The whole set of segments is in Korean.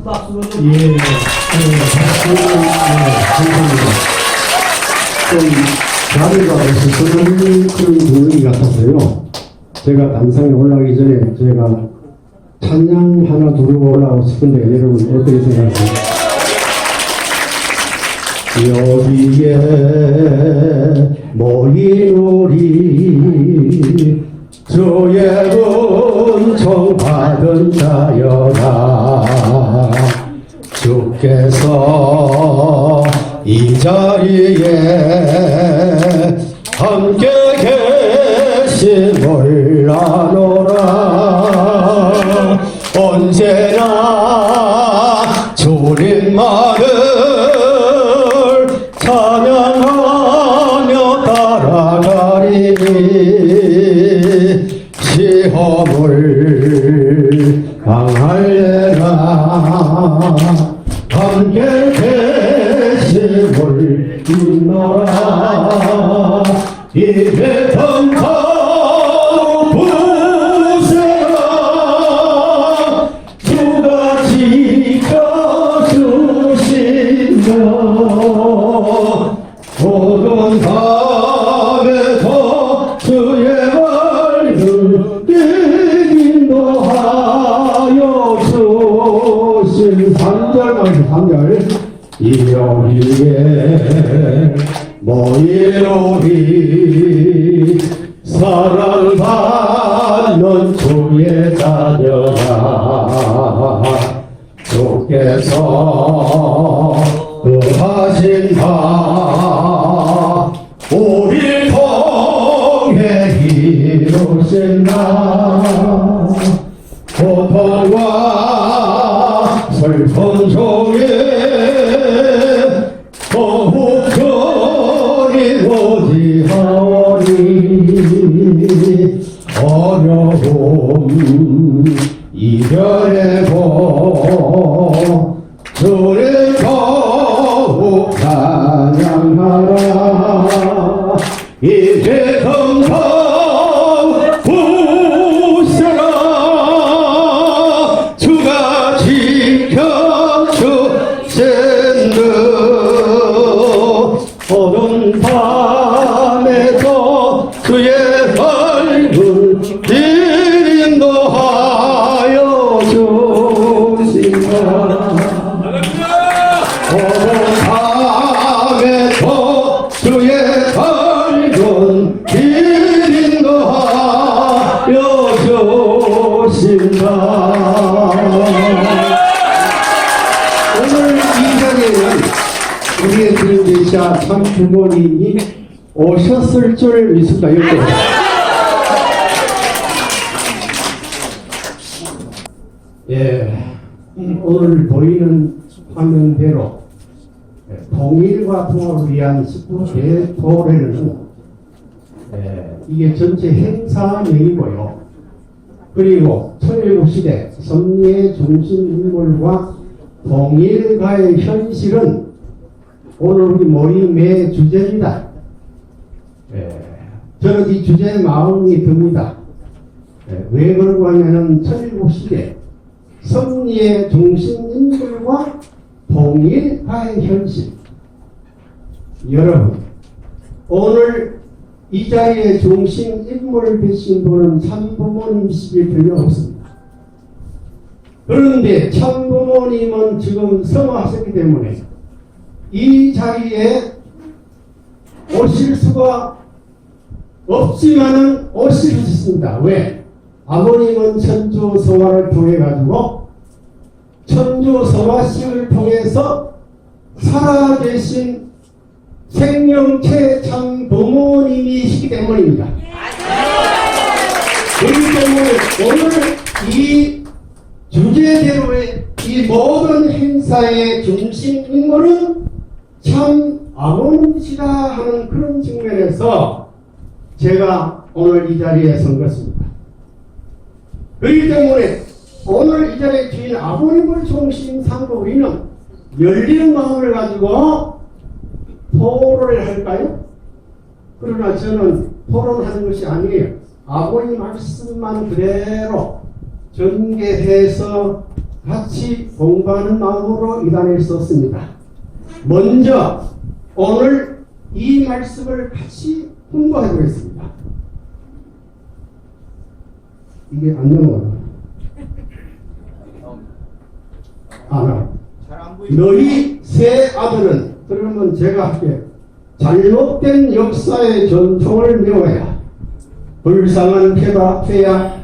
박수로 좀. 예, 감사합니다. 좀 자리가 없어서 그런 분위기 같아서요. 제가 단상에 올라가기 전에 제가 찬양 하나 부르고 올라가고 싶은데 여러분 어떻게 생각하세요? 여기에 모인 우리 주의 은총 받은 자여라 주께서 이 자리에 함께 계심을 아노라 언제나 주님만을 찬양하며 따라가리니 시험을 강할래나 함께 계심을 믿노라 이제 덤타고 부세라 주가 지켜주신다 모든 밤에도 주의 말을 인도하여 주신 3절만 3절 여기에 모인 우리 사랑받는 주의 자녀라 주께서 하신 바 우리 통해 이루신다 고통과 슬픔 속에 거룩절이 오지하오니 어려움 이별의 보 주를 더욱 찬양하라 이제 성성 부세라 주가 지켜주신다 어두운 밤에도 주의 얼굴 인도하여 주신다 어두운 밤에도 주의 얼굴 인도하여 주신다 오늘 이 자리에는 우리의 주님이시자 참 부모님이 오셨을 줄 믿습니다. 예, 오늘 보이는 화면대로 통일과 통합을 위한 19대 도래는 이게 전체 행사명이고요. 그리고 천일국시대 섭리의 중심 인물과 통일가의 현실은 오늘 우리 모임의 주제입니다. 저는 이 주제에 마음이 듭니다. 왜 그러고 하면은 천일국시대 섭리의 중심 인물과 통일가의 현실. 여러분, 오늘 이 자리에 중심 인물 되신 분은 참부모님이시길 틀림없습니다. 그런데 참부모님은 지금 성화하셨기 때문에 이 자리에 오실 수가 없지만은 오실 수 있습니다. 왜? 아버님은 천주성화를 통해 가지고 천주성화식을 통해서 살아계신 생명체 참 부모님이시기 때문입니다. 그렇기 때문에 오늘 이 주제대로의 이 모든 행사의 중심 인물은 참 아버님이시다 하는 그런 측면에서 제가 오늘 이 자리에 선 것입니다. 그렇기 때문에 오늘 이 자리에 주인 아버님을 중심 삼고 우리는 열린 마음을 가지고 토론을 할까요? 그러나 저는 토론하는 것이 아니에요. 아버님 말씀만 그대로 전개해서 같이 공부하는 마음으로 이단했었습니다. 먼저 오늘 이 말씀을 같이 공부해 보겠습니다. 이게 안 넘어가나? 너희 세 아들은, 그러면 제가 할게요. 잘못된 역사의 전통을 메워야, 불쌍한 태야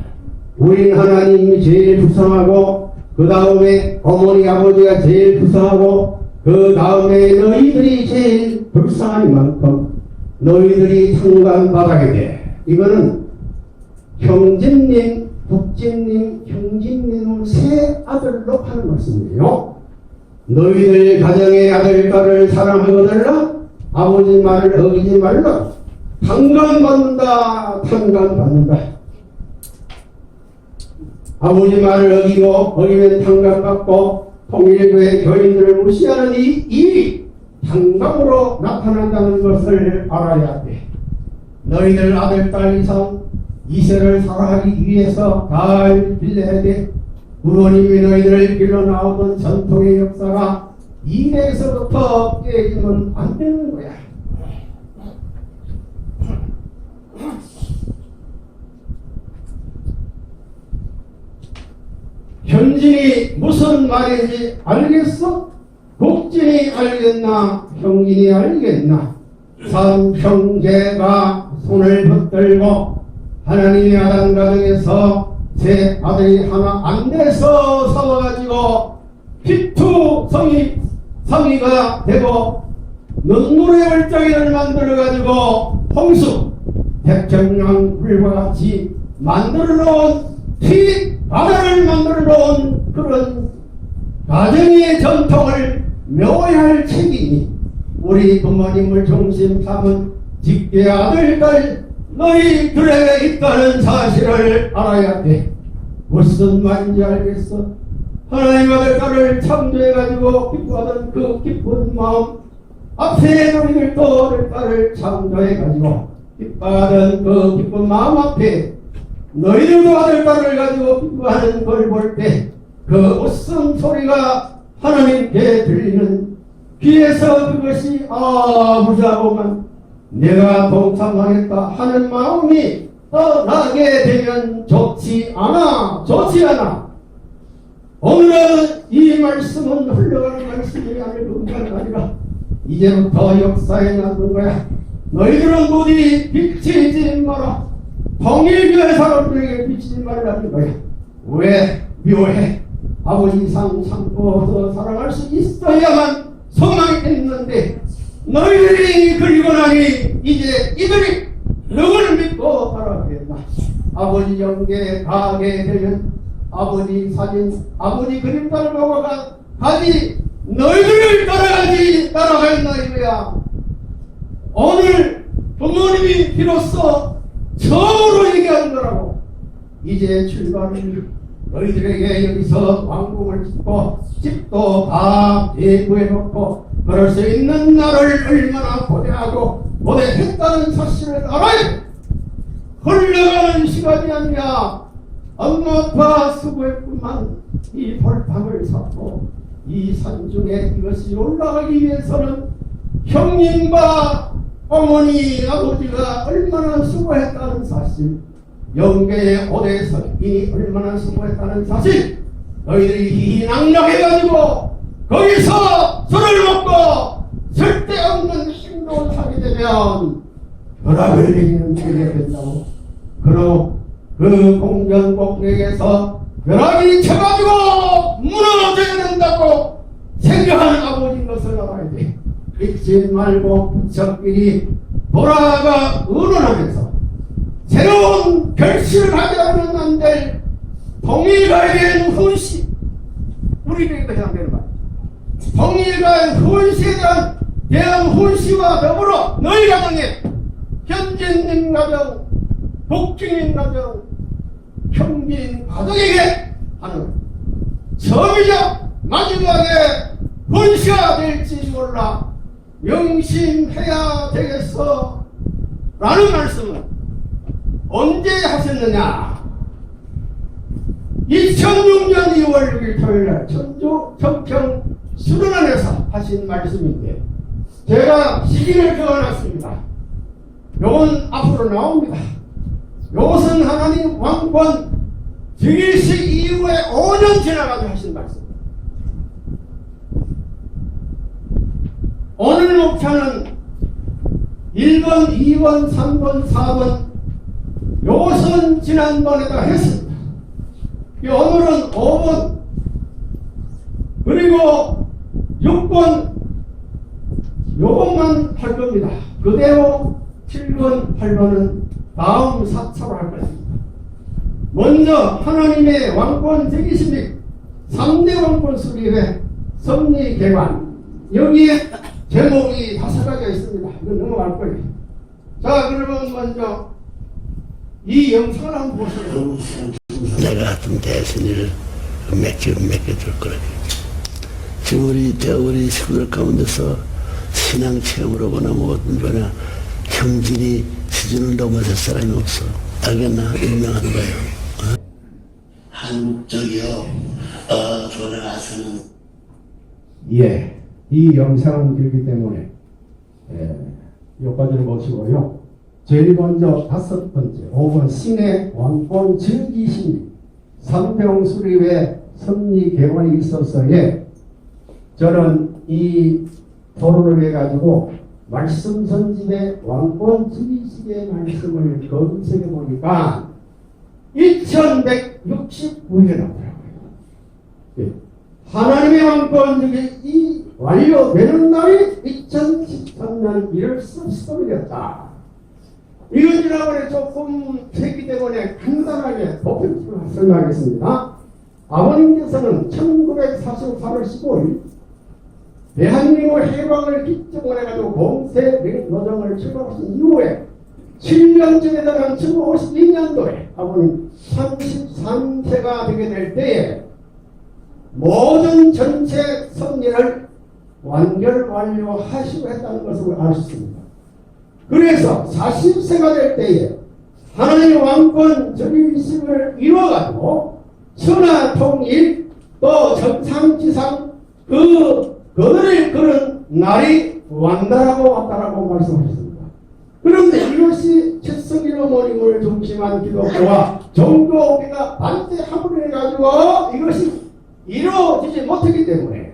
우린 하나님이 제일 불쌍하고, 그 다음에 어머니 아버지가 제일 불쌍하고, 그 다음에 너희들이 제일 불쌍한 만큼 너희들이 상관받아야 돼. 이거는 형제님, 국제님, 형제님 세 아들로 하는 말씀이에요. 너희들 가정의 아들, 딸을 사랑하거들라 아버지 말을 어기지 말라. 탄간받는다. 아버지 말을 어기면 탄간받고, 통일교회 교인들을 무시하는 이 일이 탄감으로 나타난다는 것을 알아야 돼. 너희들 아들, 딸 이상 이세를 사랑하기 위해서 잘 빌려야 돼. 부모님이 너희들을 길러 나오던 전통의 역사가 이래서부터 깨지면 안 되는 거야. 현진이 무슨 말인지 알겠어? 국진이 알겠나? 형진이 알겠나? 삼형제가 손을 붙들고 하나님의 아담 가정에서 제 아들이 하나 안 돼서 싸워가지고 피투성이가 되고 눈물의 월장이를 만들어가지고 홍수 태평양 물과 같이 만들어놓은 바다를 만들어놓은 그런 가정의 전통을 메워야 할 책임이 우리 부모님을 중심 삼은 직계 아들, 딸 너희들에게 있다는 사실을 알아야 돼. 무슨 말인지 알겠어? 하나님 아들, 딸을 창조해가지고 기뻐하던 그 기쁜 마음 앞에 너희들도 아들, 딸을 창조해가지고 기뻐하던 그 기쁜 마음 앞에 너희들도 아들, 딸을 가지고 기뻐하는 걸 볼 때 그 웃음 소리가 하나님께 들리는 귀에서 그것이 무사하고만 내가 동참하겠다 하는 마음이 떠나게 되면 좋지 않아. 오늘은 이 말씀은 흘러가는 말씀이 아니라 이제부터 역사에 남는 거야. 너희들은 부디 비치지 마라. 통일교회 사람들에게 비치지 말라는 거야. 왜 묘해? 아버지 상 참고 더 사랑할 수 있어야만 소망이 있는데 너희들이 그리고 나니 이제 이들이 누구를 믿고 살아가겠나? 아버지 영계에 가게 되면 아버지 사진, 아버지 그림 따라가고 가지 너희들을 따라갈 나이야. 오늘 부모님이 비로소 처음으로 얘기하는 거라고. 이제 출발을 너희들에게 여기서 왕궁을 짓고 집도 다 대구해놓고 그럴 수 있는 나를 얼마나 고대했다는 사실을 알아야 돼. 흘러가는 시간이 아니야. 엄마 아빠 수고했구만. 이 벌탑을 쌓고 이 산중에 이것이 올라가기 위해서는 형님과 어머니 아버지가 얼마나 수고했다는 사실, 영계의 고대 서인이 얼마나 수고했다는 사실, 너희들이 희낭락해가지고 거기서 술을 먹고 쓸데없는 행동을 하게 되면 벼락을 내리는 일이 된다고. 그럼 그 공전곡에서 벼락이 쳐가지고 무너져야 된다고 생각하는 아버지인 것을 알아야 돼. 잊지 말고 부처끼리 돌아가 의논하면서 새로운 결실을 하지 않으면 안 될 통일가에 대한 훈시, 우리에게도 해당되는 말. 통일가의 훈시에 대한 훈시와 더불어 너희 가정에 현진님 가정, 복중인 가정, 형제인 가정에게 하는 처음이자 마지막에 훈시가 될지 몰라 명심해야 되겠어 라는 말씀은 언제 하셨느냐? 2006년 2월 6일 토요일날 오늘 천주 평평 수련원에서 하신 말씀인데 제가 시기를 적어놨습니다. 요건 앞으로 나옵니다. 요것은 하나님 왕권 즉위식 이후에 5년 지나가지고 하신 말씀. 오늘 목차는 1번, 2번, 3번, 4번 요것은 지난번에다 했습니다. 오늘은 5번 그리고 6번 요것만 할 겁니다. 그대로 7번, 8번은 다음 사차로 할 것입니다. 먼저 하나님의 왕권 즉위식 및 3대 왕권 수립의 섭리 개관 여기에 제목이 5가지가 있습니다. 이거 넘어갈 거예요. 자, 그러면 먼저 이 영상을 한번 보시죠. 내가 하던 대순이를 맡겨줄 거라고. 지금 우리 식구들 가운데서 신앙 체험으로 보나 뭐든 보나 형질이 수준을 넘어설 사람이 없어. 알겠나? 유명한 거예요. 한국적이요. 돌아가서는 예, 이 영상은 길기 때문에 여기까지는 보시고요. 제일 먼저 5번째 5번 신의 왕권 즉위식 3대 수립의 섭리 개관이 있어서에 저는 이 토론을 해가지고 말씀 선집의 왕권 즉위식의 말씀을 검색해 보니까 1169회 나오더라고요. 예. 하나님의 왕권 즉위식이 완료되는 날이 2013년 1월 13일이었다. 이건 지난번에 조금 했기 때문에 간단하게 보편적으로 설명하겠습니다. 아버님께서는 1948년 15일 대한민국 해방을 기점으로 해가지고 공세 노정을 출발하신 이후에 7년쯤에 들어간 1952년도에 아버님 33세가 되게 될 때에 모든 전체 섭리를 완료하시고 했다는 것을 알 수 있습니다. 그래서 40세가 될 때에 하나님의 왕권 즉위식을 이루어가지고 천하 통일 또 정상지상 그들의 그런 날이 완다라고 왔다라고 말씀하셨습니다. 그런데 이것이 최성길 어머님을 중심한 기독교와 종교계가 반대함으로 해가지고 이것이 이루어지지 못했기 때문에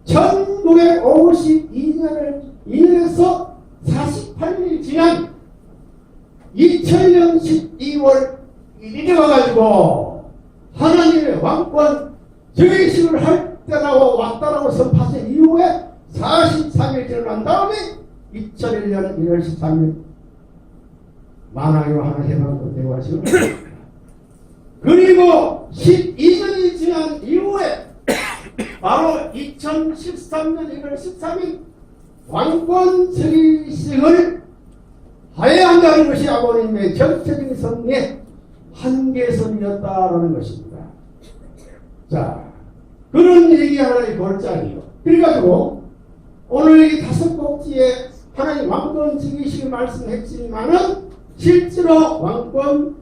1952년에서 48일이 지난 2000년 12월 1일에 와가지고 하나님의 왕권 즉위식을 할 때라고 왔다라고 선포하신 이후에 43일 지난 다음에 2001년 1월 13일 만왕의 하나 해방도 대화식을 그리고 12년이 지난 이후에 바로 2013년 1월 13일 왕권 즉위식을 하여야 한다는 것이 아버님의 전체적인 섭리의 한계선이었다라는 것입니다. 자, 그런 얘기 하나의 골짜기요. 그래가지고 오늘 이 5곡지에 하나님 왕권 즉위식을 말씀했지만은 실제로 왕권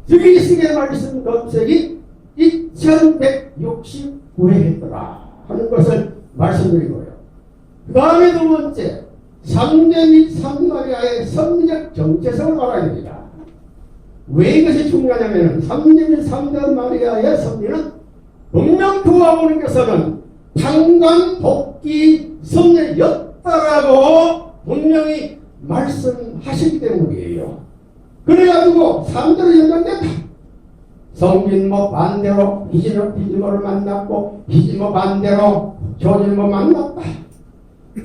즉위식의 말씀 검색이 2169회 했더라 하는 것을 말씀드리고요. 그 다음에 2번째 3대 및 3마리아의 섭리적 정체성을 알아야 됩니다. 왜 이것이 중요하냐면 3대 및 3대 마리아의 섭리는 분명 그 아버님께서는 창간 복귀 섭리였다라고 분명히 말씀하시기 때문이에요. 그래가지고 3대로 연장됐다. 성빈모 반대로 비진모를 만났고 비진모 반대로 조진모 만났다.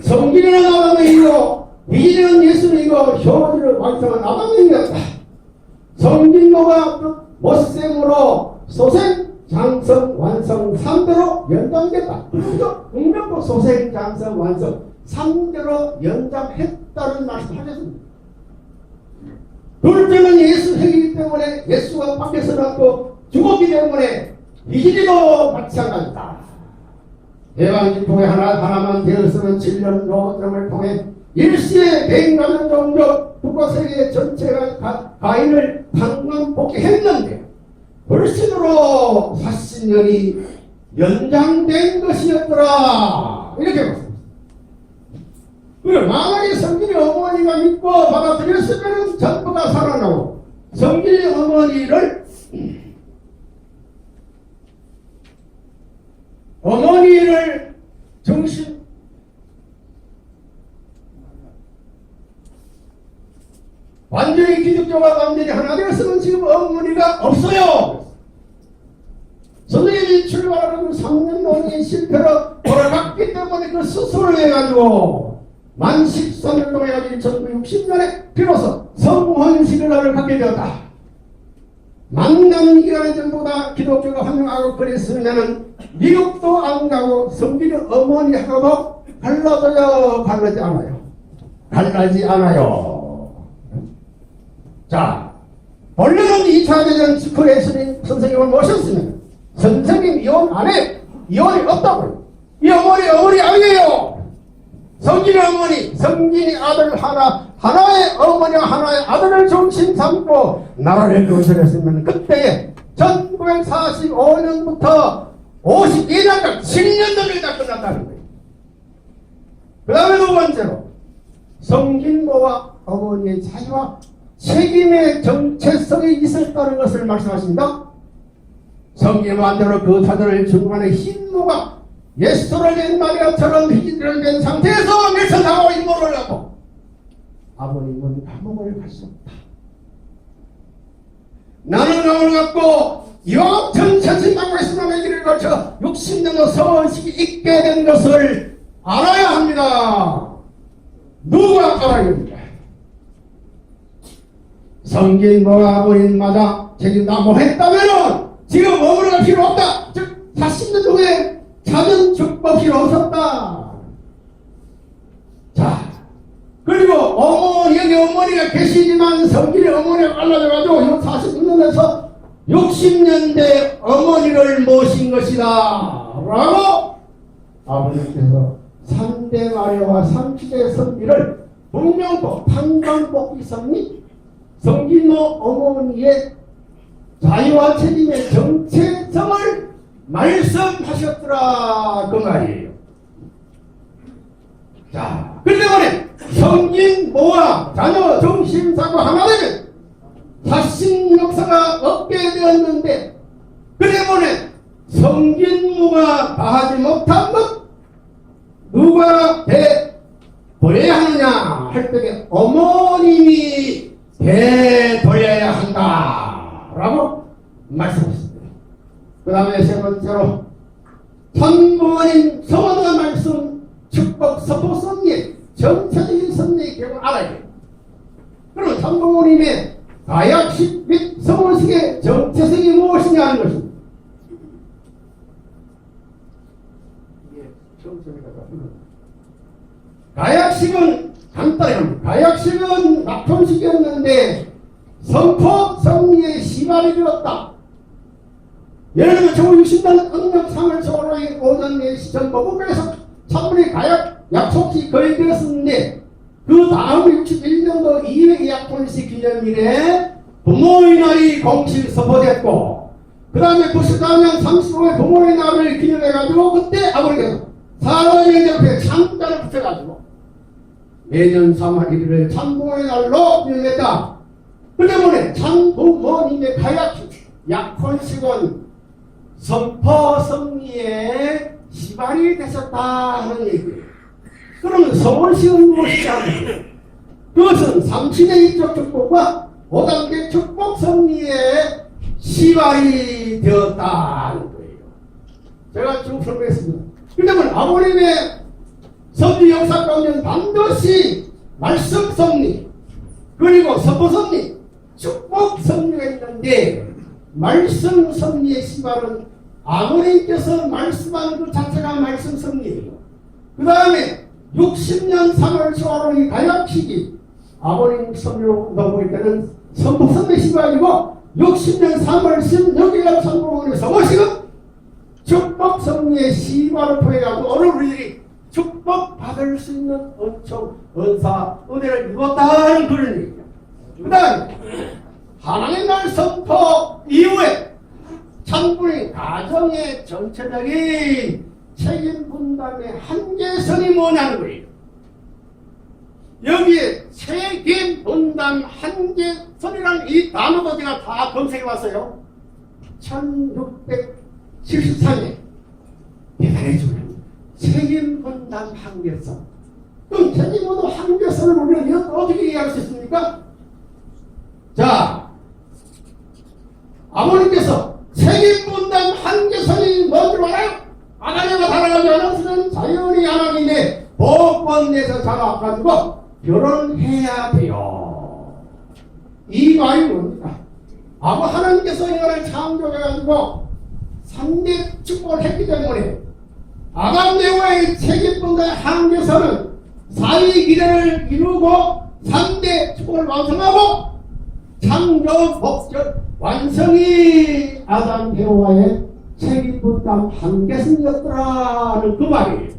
성빈이는 아담이고 비진은 예수이고 조진은 왕성한 아담이었다. 성빈모가 못생으로 소생 장성 완성 3대로 연장됐다. 그래서 분명히 소생 장성 완성 3대로 연장했다는 말씀하셨습니다. 둘째는 예수 핵이기 때문에 예수가 밖에서 났고 죽었기 때문에 비진이도 마찬가지다. 대왕진통에 하나만 되어서는 7년 노정을 통해 일시에 개인가는 종족 국가세계 전체가 가인을 방문복귀했는데 벌신으로 40년이 연장된 것이었더라. 이렇게 봤습니다. 만약에 성길이 어머니가 믿고 받아들였으면 전부가 살아나고, 성길이 어머니를 완전히 기독교와 완전히 하나 되었으면 지금 어머니가 없어요. 선생님이 출발하는 3년 동안 실패로 돌아갔기 때문에 그 수술을 해가지고 만 13년 동안 해가지고 1960년에 비로소 성혼식을 갖게 되었다. 만년 기간에 전부 다 기독교가 환영하고 그랬으면은 미국도 안 가고 성길이 어머니하고도 갈라져요. 갈라지 않아요. 자, 본래는 2차 대전 직후에 선생님을 모셨으면 선생님 이혼 안 해. 이혼이 없다고요. 이 어머니 아니에요. 성길이 어머니, 성길이 아들 하나의 어머니와 하나의 아들을 중심 삼고 나라를 건설했으면 그때에 1945년부터 52년간 7년도를 다 끝났다는 거예요. 그 다음에 두 번째로 성길모와 어머니의 자유와 책임의 정체성이 있었다는 것을 말씀하십니다. 성길모 안대로 그 자들을 중간에 흰모가 예수를 낸 마리아처럼 희진을 낸 상태에서 밀쳐나가고 인모를 하고 아버님은 감옥을 갈 수 없다. 나는 감옥을 갖고 영천 천신당과 예수님의 길을 거쳐 60년의 서원식이 있게 된 것을 알아야 합니다. 누가 알아야 합니까? 성길모와 아버님마다 책임다 못했다면은 지금 머무르가 필요 없다. 즉 40년 후에 자전 축복 필요 없었다. 자, 그리고 여기 어머니가 계시지만 성길이 어머니가 갈라져가지고 46년에서 60년대 어머니를 모신 것이다 라고 아버님께서 3대 마리아와 30대 선비를 분명히 판관복귀 섭리 성길모 어머니의 자유와 책임의 정체성을 말씀하셨더라 그 말이에요. 자, 그 때문에 성길모와 자녀 정신사고 하나 되면 자신 역사가 없게 되었는데 그 때문에 성길모가 다하지 못한 것 누가 되돌려야 하느냐 할 때에 어머님이 되돌려야 한다 라고 말씀하셨습니다. 그 다음에 세 번째로 천부모님 성원의 말씀 축복 서포 섭리 정체적인 섭리의 결과 알아야 돼요. 그럼 천부모님의 가약식 및 성원식의 정체성이 무엇이냐 하는 것입니다. 가약식은 간단합니다. 가약식은 낙혼식이었는데 선포 섭리의 시발이 되었다. 예를 들면 1960년 음력 3월 초로의 오전 4시 전 법원에서 천문의 가약 약속이 거행되었는데 그 다음 61년도 200의 약혼식 기념일에 부모의 날이 공식 선포됐고 그 다음에 94년 35일 부모의 날을 기념해가지고 그때 아버지께서 사랑의 옆에 참자를 붙여가지고 매년 3월 1일을 참부모의 날로 기념했다. 그 때문에 참부모님의 가약식 약혼식은 선포 섭리의 시발이 되셨다 하는 얘기예요. 그러면 서원식은 무엇이냐? 그것은 3신의 이쪽 축복과 5단계 축복 섭리의 시발이 되었다는 거예요. 제가 쭉 설명했습니다. 그러면 아버님의 섭리 역사 가운데 반드시 말씀 섭리 그리고 선포 섭리 축복 섭리가 있는데 말씀 섭리의 시발은 아버님께서 말씀하는 그 자체가 말씀 섭리예요. 그 다음에 60년 3월 초하루의 가약식이 아버님 섭리로 넘어올 때는 선포 섭리 시발이고 60년 3월 16일 천부모님의 서거식은 축복 섭리의 시발을 포함해가지고 오늘 우리들이 축복받을 수 있는 은총, 은사, 은혜를 입었다는 그런 얘기예요. 그 다음에 하나님 날 선포 이후에 산부인 가정의 전체적인 책임 분담의 한계선이 뭐냐는 거예요. 여기에 책임 분담 한계선이라는 이 단어도 제가 다 검색해 봤어요. 1673년 대단히 중요합니다. 책임 분담 한계선. 그럼 책임 분담 한계선을 우리는 어떻게 이해할 수 있습니까? 자, 아버님께서 책임 분담 한계선이 뭔지 알아요? 아가냐가 살아가지 않았으면 자연히 아가인데 법권 내서 잡아가지고 결혼해야 돼요. 이 말이 뭡니까? 아버 하나님께서 인간을 창조해가지고 3대 축복을 했기 때문에 아담 내와의 책임 분담 한계선은 사위 기대를 이루고 3대 축복을 완성하고 창조 목적 완성이 아담 배우와의 책임 분담 한계선이었더라는 그 말이에요.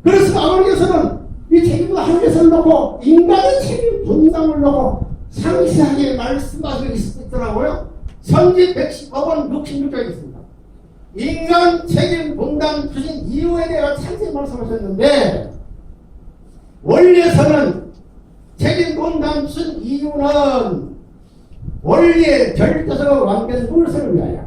그래서 아버님께서는 이 책임 분담 한계선을 놓고 인간의 책임 분담을 놓고 상세하게 말씀하시고 있더라고요. 선지 115번 66장에 있습니다. 인간 책임 분담 주신 이유에 대해 상세히 말씀하셨는데 원리에서는 책임 분담 주신 이유는 원리의 절대적 완전 물성을 위하여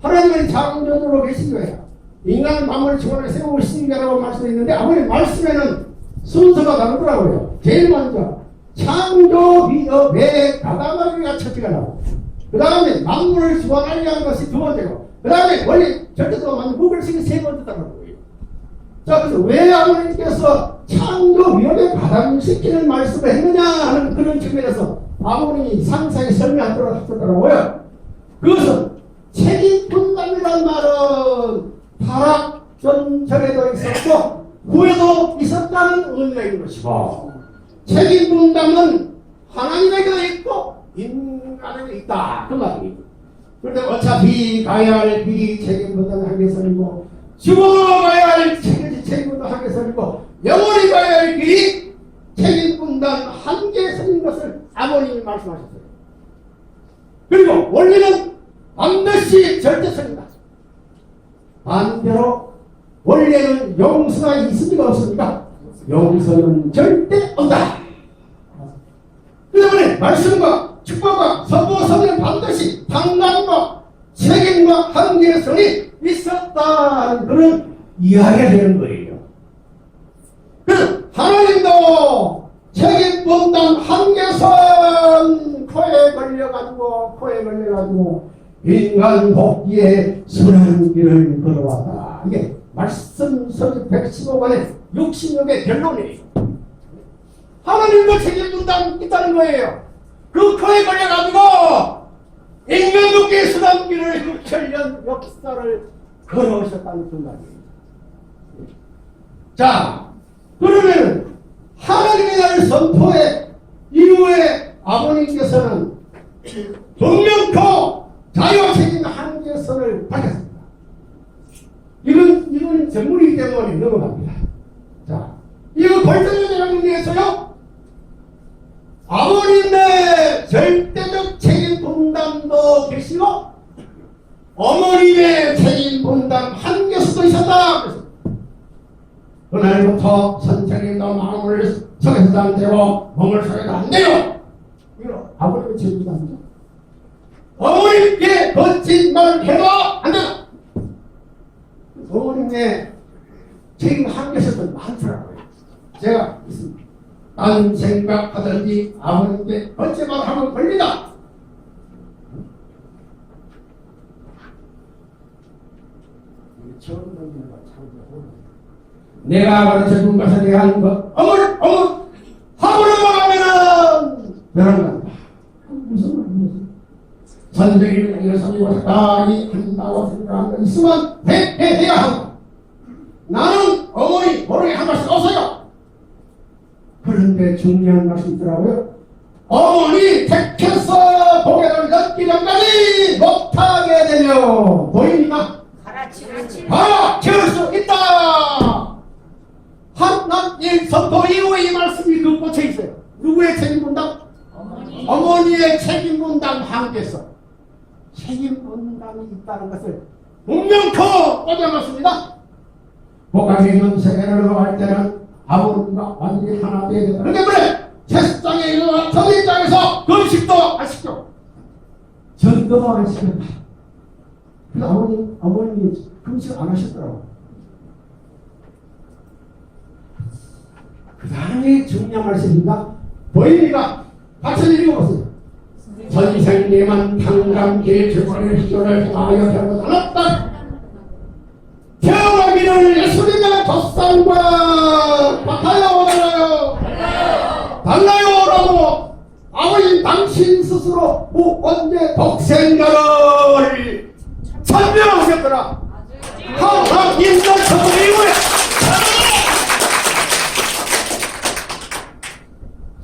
하나님은 창조주로 계신 거예요. 인간은 만물을 주관에 세우고 있으니까라고 말씀했는데 아버님 말씀에는 순서가 다르더라고요. 제일 먼저 창조비업의 가담하기가 첫째가 나오고 그 다음에 만물을 주관하려 하는 것이 두 번째고 그 다음에 원리 절대적 완전 물성이 세 번째라는 거예요. 자, 그래서 왜 아버님께서 창조비업의 가담시키는 말씀을 했느냐 하는 그런 측면에서 아버님이 상세히 설명하도록 하셨더라고요. 그것은 책임 분담이라는 말은 타락 전전에도 있었고 후에도 있었다는 의미가 있는 것이고 책임 분담은 하나님에게도 있고 인간에게도 있다 그 말이에요. 그런데 어차피 가야 할 길이 책임 분담의 한계선이고 죽어가야 할 책임 분담 한계선이고 영원히 가야 할 길이 책임 분담 한계선인 것을 아버님이 말씀하셨어요. 그리고 원리는 반드시 절대선이다. 반대로 원리에는 용서가 있습니까 없습니까? 용서는 절대 없다. 그 때문에 말씀과 축복과 선포 선은 반드시 방법과 책임과 한계선이 있었다는 그런 이야기가 되는 거예요. 그래서 하나님도 책임 분담 한계선 코에 걸려가지고 인간 복귀의 선한 길을 걸어왔다. 이게 말씀 서기 115권의 66의 결론이에요. 하나님도 책임 분담 있다는 거예요. 그 코에 걸려가지고 인간 복귀의 선한 길을 6천년 역사를 걸어오셨다는 그 말이에요. 자, 그러면 하나님의 날 선포의 이후에 아버님께서는 분명코 자유와 책임 한계선을 밝혔습니다. 이건 전문이기 때문에 넘어갑니다. 자, 이거 벌점에 대해서요. 아버님의 절대적 책임 분담도 계시고 어머님의 책임 분담 한계선도 있었다. 그래서 그날부터 선생님도 마음을 속에서도 안 되고 몸을 속에도 안 돼요. 이거 아버님의 책임 분담이죠. 어머님께 거짓말 해도 안 된다. 어머님의 책임 한계선도 많더라고요. 제가 있습니다. 딴 생각하든지 아버님께 거짓말 하면 걸린다. 내가 가르쳐준 것에 대한 것 어물 함으로 말하면은 변한다. 무슨 말이야? 선생님이 이것을 못하니 한다고 생각하는 있으면 해야 한다. 나는 어머니 모르게 한 말씀 없어요. 그런데 중요한 말씀이 있더라고요. 어머니 택해서 고개를 넘기 전까지 못하게 되며 보입니까? 가르칠 수 있다. 한낱일 선포 이후에 이 말씀이 그 꽂혀 있어요. 누구의 책임 분담? 어머니의 책임 분담 한계선. 책임 분담 사람이 있다는 것을 분명토 꽂아놨습니다. 복강에 있는 세계를 넘어갈 때는 아버님과 완전히 하나 되어야 된다. 그렇기 때문에 세상에 일어난 전입장에서 금식도 하십시오. 전도도 안 하시겠다. 그래서 어머님이 금식 안 하셨더라고요. 그 다음에 중요한 말씀입니다. 보입니까? 같이 읽어보세요. 선생님은 당감기의 주권을 희조를 행하여 결국 않았다. 태어나기를 예수님의 젖산과 같아요, 달라요 라고 아버님 당신 스스로 무권대 독생자를 설명하셨더라. 하나님의 선물 이후에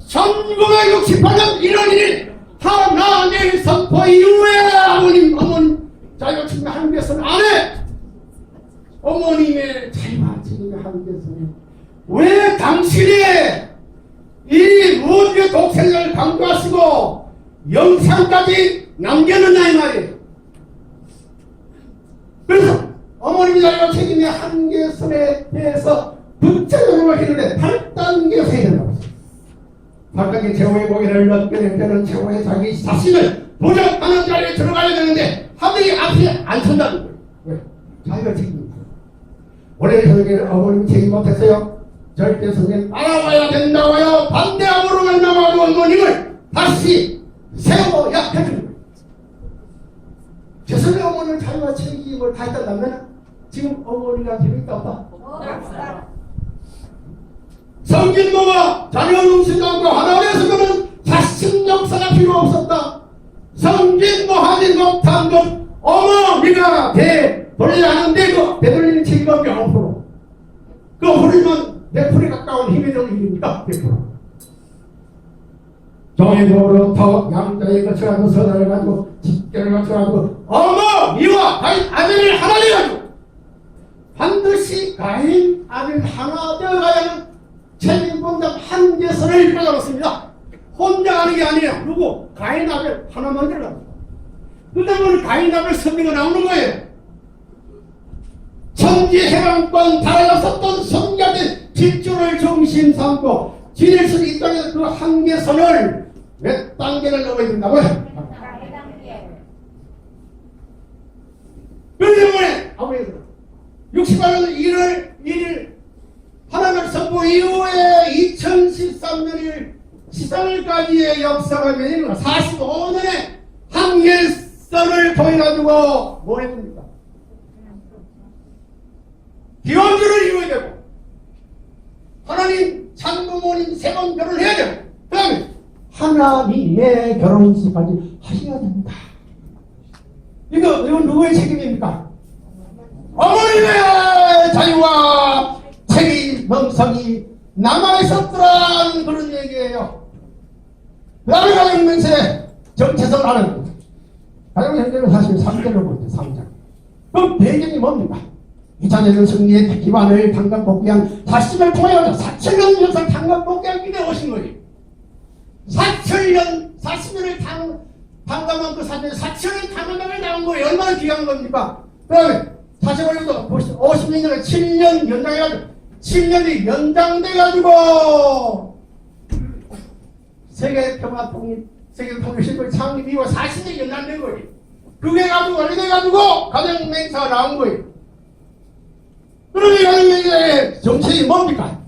1968년 1월 1일 하나님 선포 이후에 아버님 어머님 자기가 지금 한국에서는 안해 어머님의 자기가 지금 한국에서는 왜 당신이 이 무엇의 독생자를 강조하시고 영상까지 남겨놓냐 이 말이에요. 그래서 어머님이 자기가 책임의 한계선에 대해서 구체적으로 했는데 8단계에서 해야 된다고 했어요. 8단계 최후의 고개를 넘겨낼 때는 최후의 자기 자신을 부정하는 자리에 들어가야 되는데 하늘이 앞에 안 선다는 거예요. 왜? 자기가 책임입니다. 원래 저에게 어머님이 책임 못했어요. 절대 성경 알아봐야 된다고요. 반대함으로 만나가지고 어머님을 다시 세워야 해주는 거예요. 죄송해요. 어머니를 자기가 책임을 다했다면 지금 어머니가 기분이 있다 없다? 성진모가 자녀 음식당과 하나님에서 그는 자식 역사가 필요 없었다. 성진모 하지 못한 것 어머니가 되돌리는데 그 되돌리는 책임은 몇 프로? 그 후리면 100%에 가까운 힘의 정신입니까? 100%. 정의로부터 양자의 것을 가지고 선을 가지고 집결을 가지고 어머니와 가인 아벨을 하나 되어가지고 반드시 가인 아벨 하나 되어가야 하는 책임분담 한계선을 이끌어갔습니다. 혼자 가는 게 아니에요. 누구? 가인 아벨 하나만 들어갑니다. 그 때문에 가인 아벨 선비가 나오는 거예요. 천지 해방권 달아났었던 성가된 질주를 중심 삼고 지낼 수 있다는 그 한계선을 몇 단계를 넘어야 된다고요? 그렇기 때문에 아버지 68년 1월 1일 하나님 선포 이후에 2013년 1일 13일까지의 역사가 몇일인가 45년의 한계선을 통해가지고 뭐 했습니까? 기원주를 이루어야 되고 하나님 참부모님 세 번 결혼해야 되고 그 다음에 하나님의 결혼식까지 하셔야 됩니다. 이건 누구의 책임입니까? 어머님의 자유와 책임 멍석이 남아있었더란 그런 얘기예요. 그 다음에 가정맹세 정체성 하는 겁니다. 가정맹세는 사실 3절로 보죠. 3절. 그럼 배경이 뭡니까? 2000년 승리의 기반을 당감복귀한 사심을 통하여 4천년 역사 당감복귀한 길에 오신 거예요. 40년을 당감한 그 사전에 4천년 당감을 나온 거예요. 얼마나 귀한 겁니까? 그 다음에 다시 걸려도 50년에 7년 연장해가지고 7년이 연장돼가지고 세계 평화 통일 세계 통일신문 창립 이후 40년이 연장된 거예요. 그게 가지고 완료돼가지고 가정맹사가 나온 거예요. 그러면 가정맹사의 정체이 뭡니까?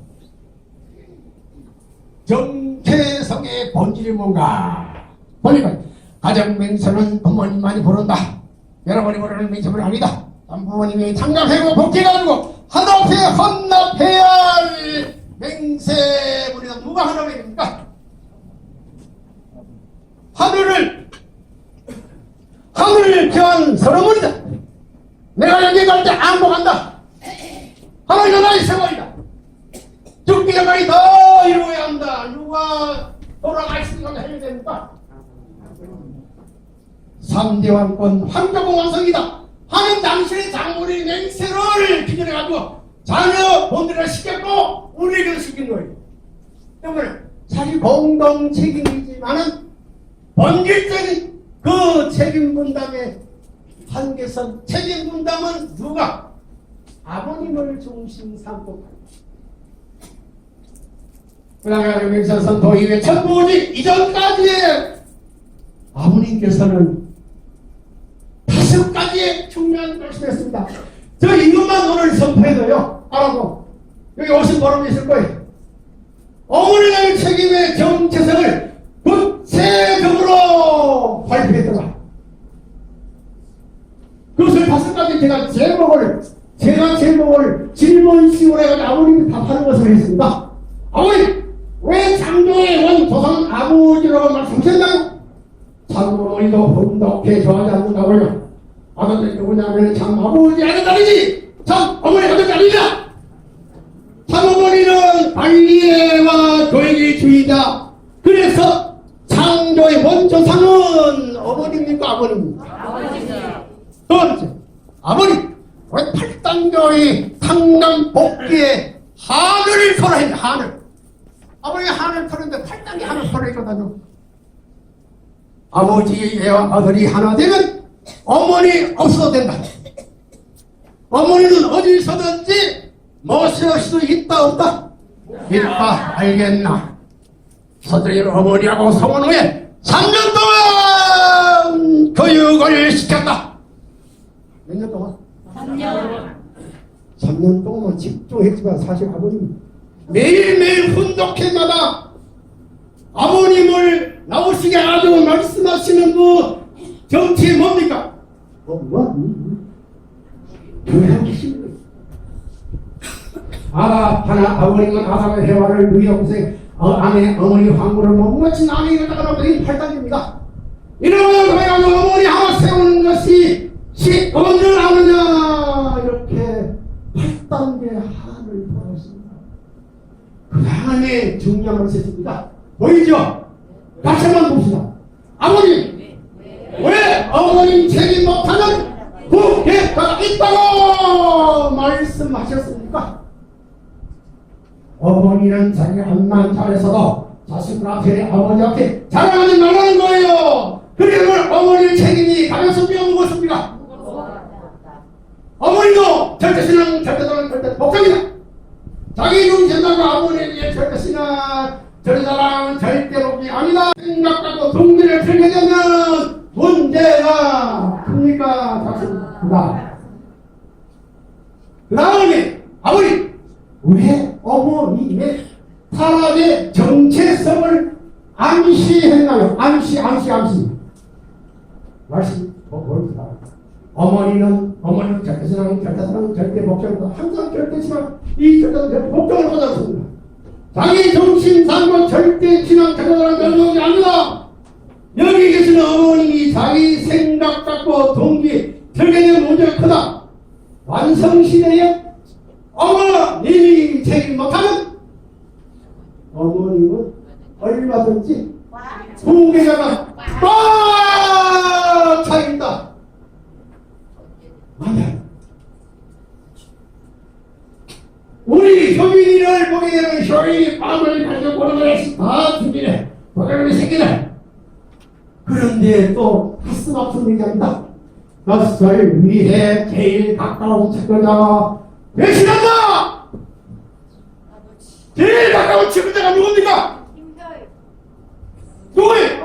정체성의 본질이 뭔가 보니까 가정맹사는 부모님만이 부른다. 여러분이 부르는 맹세는 아니다. 부모님이 장갑해고 복귀해가지고 하나앞에 헌납해야 할 맹세물이다. 누가 헌납입니까? 하늘을 피한 서러물이다. 내가 여기 갈 때 안복한다. 하나님 나의 생활이다. 죽기 전까지 더 이루어야 한다. 누가 돌아갈 수 있는 해야 됩니까? 3대 왕권 황정공 왕성이다 하는 당신의 장모의 맹세를 기준해가지고 자녀 본들을 시켰고 우리를 시킨 거예요. 때문에 사실 공동 책임이지만은 본질적인 그 책임 분담의 한계선 책임 분담은 누가? 아버님을 중심 삼고 그다음에 여기서 도의회 천부직 이전까지의 아버님께서는 5가지의 중요한 말씀했습니다. 저 이것만 오늘 선포해도요 알아도 여기 오신 분이 있을 거예요. 어머니의 책임의 정체성을 구체적으로 발표했더라. 그것을 5가지 제가 제목을 질문식으로 해가지고 아버님이 답하는 것을 했습니다. 아버님, 왜 창조의 원 조상 아버지라고 말씀하셨나요? 참어머니도 혼독해 좋아하지 않는다고요. 아버지 누구냐면 참 아버지 아들 딸이지 참 어머니 아들 딸이냐. 참어머니는 관리와 교육의 주의자. 그래서 창조의 원조상은 어머니입니까 아버님입니까? 아버지입니다. 두 번째, 아버님 왜 8단교의 상남 복귀에 한을 설했냐 한을. 아버님이 한을 설했는데 8단계 한을 설했거든요. 아버지와 아들이 하나 되면 어머니 없어도 된다. 어머니는 어디서든지 모실 수 있다 없다? 있다. 알겠나? 서들이를 어머니하고 성원 후에 3년 동안 교육을 시켰다. 몇 년 동안? 3년. 3년 동안 집중했지만 사실 아버님 매일매일 훈독회마다 아버님을 나오시게 하고 말씀하시는 그 정치에 뭡니까? 교회하기 힘들어요. 하나 아버님은 아담의 해와를 위해 고생 아내 어머니 황구를 못마친 아내가 나가는 8단계입니다. 이러면 그래가지고 어머니 하나 세우는 것이 언제 나오느냐 이렇게 8단계 한을 보았습니다. 그 다음에 중요한 것이 있습니다. 보이죠? 다시 한번 봅시다. 아버님 왜 어머님 책임 못하는 국회가 있다고 말씀하셨습니까? 어머니는 자기 암만 잘해서도 자식들 앞에 아버지 앞에 자랑하지 말라는 거예요. 그러면 어머니의 책임이 가능성이 무엇입니까? 어머니도 절대신앙 절대자랑 절대 복장이다. 자기 눈 생각과 아버지의 절대신앙 절대자랑 절대 복이 아니다. 생각하고 동기를 틀게 되면 문제가 큽니까? 작습니다. 그 다음에 아버지 왜 어머니의 사람의 정체성을 암시했나요? 암시 말씀 뭡니까? 어머니는 절대사랑 절대 복종을 항상 절대지만 이 절대는 절대 복종을 받았습니다. 자기 정신상과 절대 신앙 절대사랑 절대복이 아니다. 여기 계시는 어머님이 자기 생각 갖고 동기 들게 되는 문제가 크다. 완성시대에 어머님이 책임 못하면 어머님은 얼마든지 후계자가 꽉 차있다. 맞아요. 우리 효민이를 보게 되면 효민이 빵을 가지고 보는 것이 다 준비네. 보게 생기네. 그런데 또 가슴 아픈 얘기합니다. 낯설 위에 제일 가까운 책임자가 배신한다! 제일 가까운 책임자가 누굽니까? 누구예요?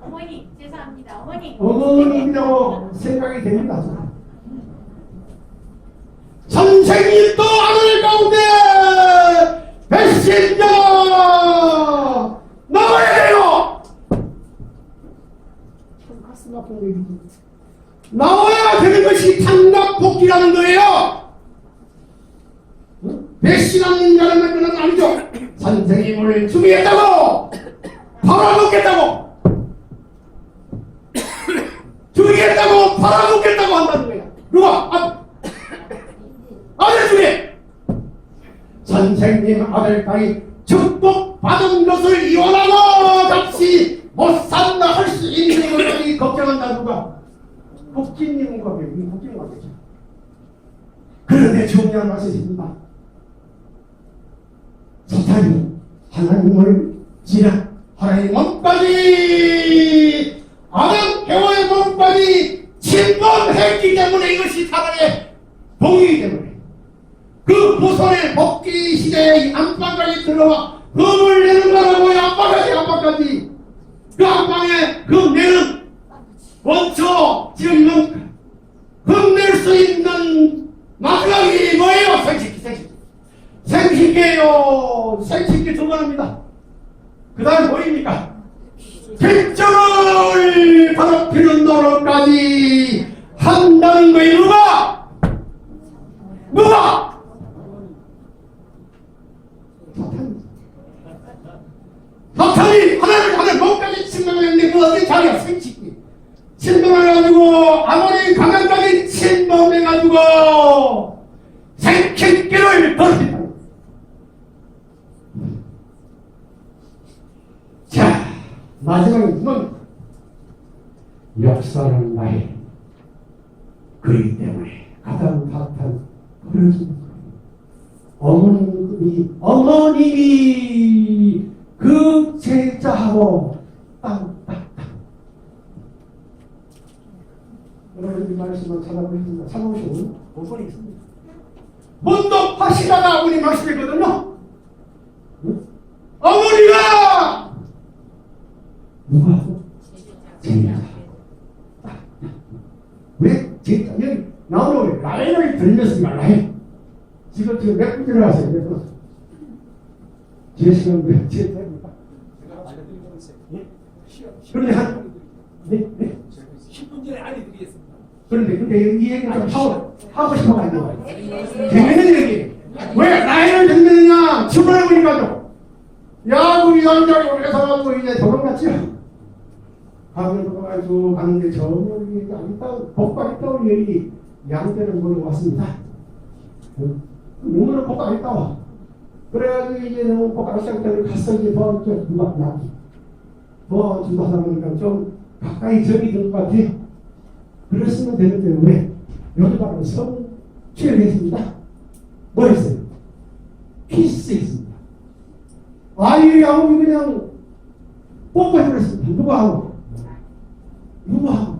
어머니 죄송합니다. 어머님이라고 생각이 됩니다. 선생님도 아들 가운데 배신자 나와야 돼요. 참 가슴 아픈 얘기죠. 나와야 되는 것이 탄각복귀라는 거예요. 배신하는 자라는 건 아니죠. 선생님을 죽이겠다고 팔아먹겠다고 죽이겠다고 팔아먹겠다고 한다는 거야. 누가? 아들 중에 선생님 아들 딸이 축복받은 것을 이혼하고 같이 못 산다 할 수 있는 것을 걱정한다. 누가? 복지님과 복지님과 되죠. 그런데 중요한 말씀입니다. 사탄이 하나님을 지나 하나님의 몸까지 아담 해와의 몸까지 침범 때문에 이것이 사람의 복이기 때문에 그 부손의 복귀 시대의 안방까지 들어와 금을 내는 거라고요. 안방까지 그 안방에 금 내는 원초 지금 이만큼 금 낼 수 있는 마지막이 뭐예요? 생식기예요. 생식기 두 번입니다. 그 다음 뭐입니까? 결정을 더럽히는 노릇까지 한다는 거예요. 누가? 사탄이 하나님을 몸까지 침범했는데 그 어디 자리야? 생식기 침범해가지고 아무리 강한까지 침범해가지고 생식기를 더럽힌다. 자, 마지막에 뭡니까? 역사는 나의 그이기 때문에 가장 탓한 어머님이 그 제자하고 땅땅땅. 여러분 이 말씀을 찾아보겠습니다. 찾아보시면 본문이 있습니다. 문독하시다가 우리 말씀이거든요. 어머니가 누가? 제자. 왜 제자? 여기 나오는 라인을 들렸으니까 라인. 지금 몇 분 들어가세요? 몇 분? 제 시간 몇 제자입니까? 그런데 한 네? 10분 전에 알려드리겠습니다. 그런데 이 얘기를 좀 하고 싶어가지고 재밌는 얘기. 왜 라인을 듣느냐? 출발해보니까요. 야구 위원장이 오래서 가지고 이제 도망갔죠. 가면 도망가지고 가는데 저기 아리따운 복과 아리따운 얘기 양떼를 물어봤습니다. 누구는 복과 아리따워. 그래가지고 이제 복과 시작대를 갔어. 이제 더 누가 나기 더 주도하다 보니까 좀 가까이 적이 될 것 같아요. 그랬으면 되는데 왜? 여기 바로 성취를 했습니다. 뭐 했어요? 키스했습니다. 아이 아무리 그냥 뽀뽀해버렸습니다. 누구하고? 누구하고?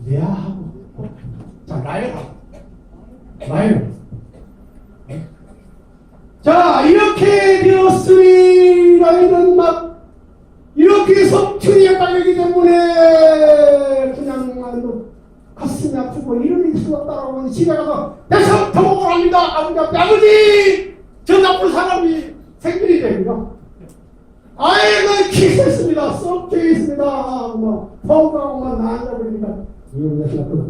내하고. 자, 나연하고. 나연. 자, 이렇게 되었으니 나연은 막 이렇게 성춘이 딸리기 때문에 그냥 가슴이 아프고 이럴 수 없다라고 집에 가서 내가 통곡을 합니다. 아버지 저 나쁜 사람이 생길이 됩니다. 아이고 키스했습니다. 썩 되겠습니다. 뭐 통곡하고만 나앉아버리니까 이런 것이 나쁘다.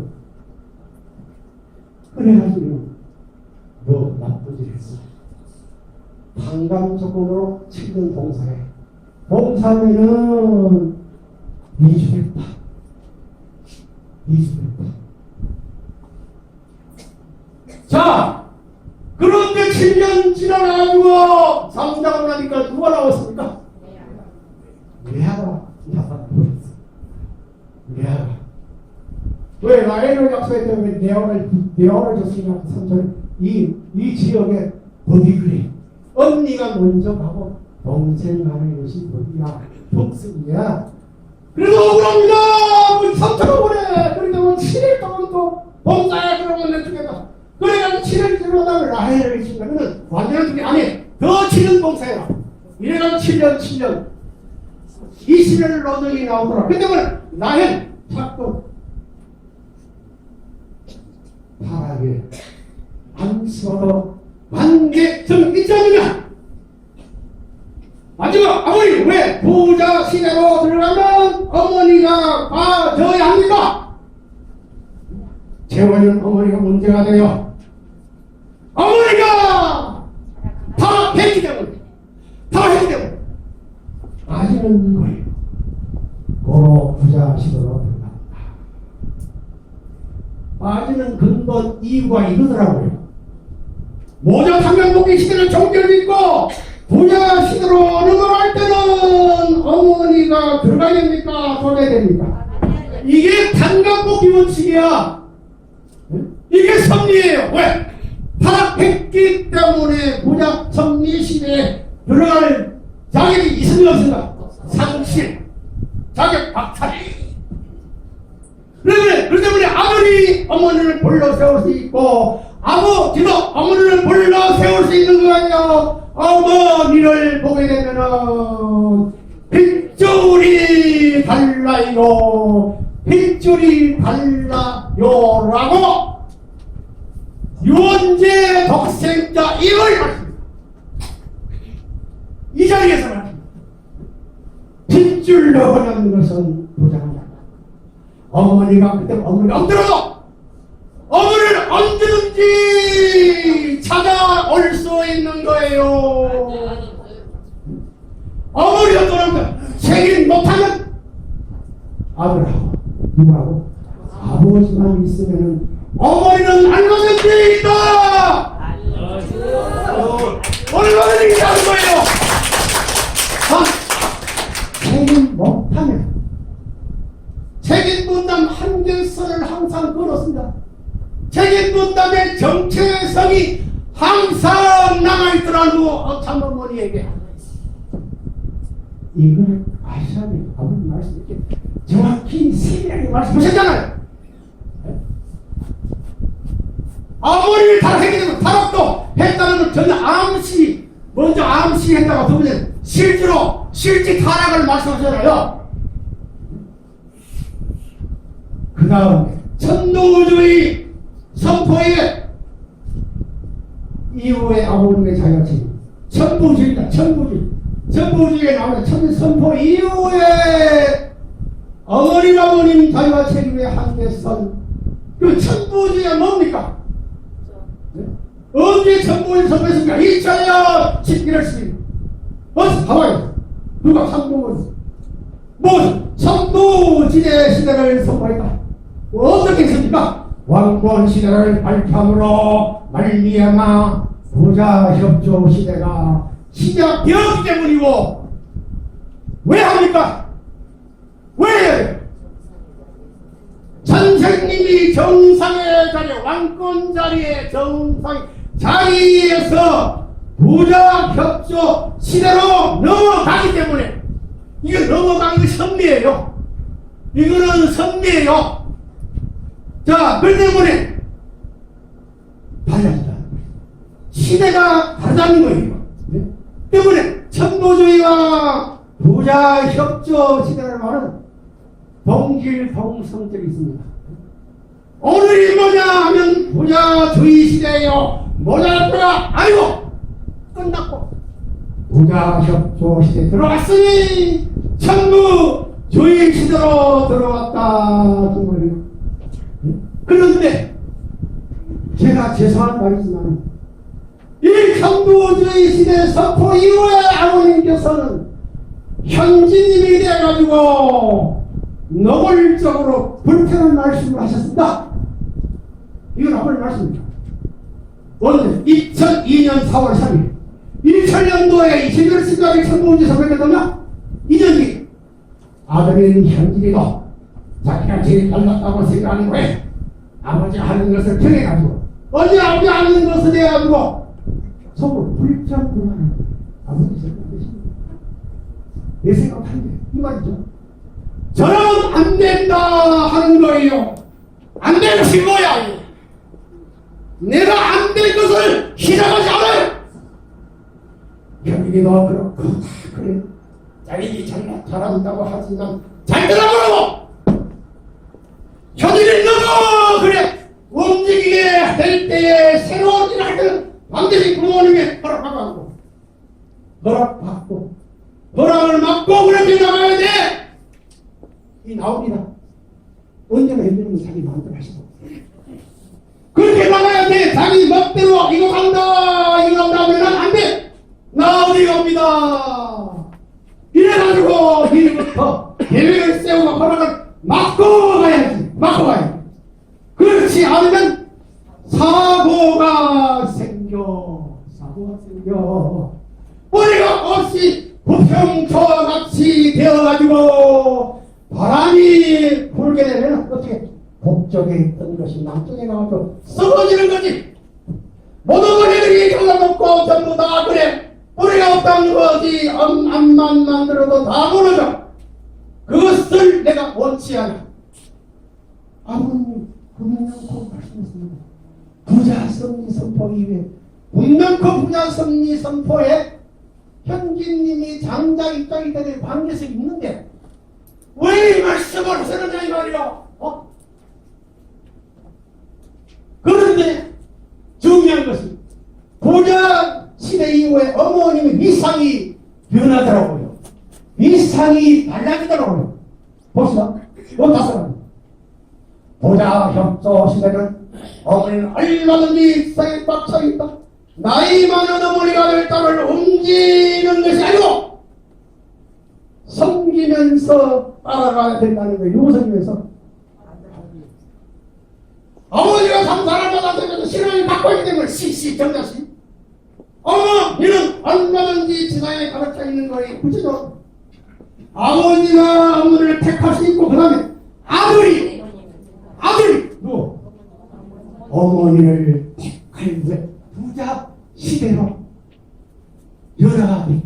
그래가지고 너 나쁜 일 했어. 방광조건으로 치는 봉사해. 봉사면은 이주겠다. 자, 그런데 7년 지나가지고 상장을 하니까 누가 나왔습니까? 레아가 레아가. 왜 라헬을 약속했기 때문에 레아를 줬으니까 3절 이 지역에 어디 그래? 언니가 먼저 가고 동생 가는 것이 어디야? 복습이야. 그래서 억울합니다. 우리 3천원 보내. 그러니까 7일 동안 또 봉사에 그러면 내 쪽에다. 그래가지고 7일 들어가면 라헬을 치니까 그는 완전한 쪽이 아니 더 치는 봉사해라. 이래가지고 7년 20년을 노동이 나오더라. 근데 그 라헬 자꾸 파랗게 안쓰러워 관계성 있잖느냐. 마지막 아버지 왜 부자 시대로 들어가면 어머니가 봐줘야 합니까? 재원은 어머니가 문제가 돼요. 어머니가 다 했기 때문에 아시는 거예요. 고로 부자 시대로 들어간다. 빠지는 근본 이유가 이거더라고요. 모자 상명복귀 시대를 종결 믿고 부자 시대로 넘어갈 때는 어머니가 들어가야 됩니까? 돌아야 됩니까? 이게 단간복귀 원칙이야. 이게 섭리예요. 왜? 타락했기 때문에 부자 섭리 시대에 들어갈 자격이 있습니까? 없습니까? 상실 자격 박탈. 그렇기 때문에 아들이 어머니를 불러 세울 수 있고 아버지도 어머니를 불러 세울 수 있는 거 아니야. 어머니를 보게 되면은 핏줄이 달라요. 핏줄이 달라요라고 유원재 독생자 이걸 말씀합니다. 이 자리에서 말합니다. 핏줄로 하는 것은 부정하다. 어머니가 그때 어머니가 없더라도 어머니를 언제든지 찾아올 수 있는 거예요. 어머니가 떠나면 책임 못하면 아들하고 누구하고 아버지만 있으면 어머니는 얼마든지 있다. 얼마든지 있다는 거예요. 책임 못하면 책임 분담 한결선을 항상 걸었습니다. 책임 분담의 정체성이 항상 남아있더라고. 참어머니에게 이걸 아셔야 돼요. 아버지 말씀 이렇게 정확히 세밀하게 말씀하셨잖아요. 아버지를 타락했기 타락도 했다는 건 전혀 암시 먼저 암시했다고 두 번째 실제로 실제 타락을 말씀하셨잖아요. 그 다음에 천도주의 선포의 이후에 아버님의 자격증 천부주의다. 천부주의에 나오는 천선포 이후에 어머니 아버님 자유와 책임의 한계선 그 천부주의가 뭡니까? 네? 언제 천부주의 선포했습니까? 2000년 11월 10일 어서 봐봐요. 누가 천부주의 무슨 천부지대 시대를 선포했다. 어떻게 했습니까? 왕권 시대를 발표함으로 말미암아 부자 협조 시대가 시작되었기 때문이고 왜 합니까? 왜 해야 돼요? 선생님이 정상의 자리 왕권 자리에 정상의 자리에서 부자 협조 시대로 넘어가기 때문에 이거 넘어가는 게 선미예요. 이거는 선미예요. 자, 그 때문에 달라진다. 시대가 다르다는 거예요. 네? 때문에 천부주의와 부자 협조 시대를 말하는 동질동성들이 있습니다. 오늘이 뭐냐 하면 부자주의 시대예요. 모자랐더라 아니고 끝났고 부자 협조 시대 들어왔으니 천부주의 시대로 들어왔다. 정말요. 그런데 제가 죄송한 말이지만 이 천부주의 시대 선포 이후에 아버님께서는 현지님이 돼가지고 노골적으로 불편한 말씀을 하셨습니다. 이건 아버님 말씀입니다. 오늘 2002년 4월 3일 2000년도에 21월 10일에 천부주의 선포가 되면 이전기 아들인 현진이도 자기가 제일 잘났다고 생각하는 거에 아버지 하는 것을 평해가지고 어제 아버지 하는 것을 해가지고 속을 불편불안한 아버지 생각 안 되십니까? 내 생각하는데 이 말이죠. 저는 안 된다 하는 거예요. 안 되는 것이 뭐야? 내가 안 될 것을 시작하지 않아요. 현진이도 그렇고 그래 자기 잘한다고 하지만 잘 들어보라고. 현진이 너도 그래 움직이게 될 때에 새로운 일을 하든 반드시 부모님의 허락받고 허락을 받고 그렇게 나가야 돼. 이 나옵니다. 언제나 해주는 건 자기 마음대로 하시고 그렇게 나가야 돼. 자기 멋대로 이거 간다 하면 안 돼. 나 어디 갑니다. 이래가지고 이제부터 계획을 세우고 허락을 막고 가야지. 막고 가야지. 그렇지 않으면 사고가 생겨. 뿌리가 없이 부평초와 같이 되어가지고 바람이 불게 되면 어떻게 북쪽에 있던 것이 남쪽에 나와서 썩어지는 거지. 모든 머리들이 잘라먹고 전부 다 그래 뿌리가 없다는 거지. 암만 만들어도 다 무너져. 그것을 내가 원치 않아. 아버님 금명코 말씀했습니다. 부자 섭리 선포 이후에 금명코 부자 섭리 선포에 현진님이 장자 입장이 되는 관계성이 있는데 왜 이 말씀을 하시느냐 이 말이야. 그런데 중요한 것은 부자 시대 이후에 어머님의 위상이 변하더라고요. 위상이 달라지더라고요. 봅시다. 다섯 부자 협조 시대는 어머니는 얼마든지 세상에 빡쳐 있다. 나이 많은 어머니가 될 딸을 옮기는 것이 아니고 섬기면서 따라가야 된다는 거예요. 요성에서 어머니가 감사를 받아들면서 신앙을 갖고 있기 때문에 정자씨 어머니는 얼마든지 세상에 가르쳐 있는 거예요. 그렇죠? 아버지가 어머니를 택할 수 있고 그 다음에 아들이 누구? 어머니를 택할 때 부자 시대로 열어가기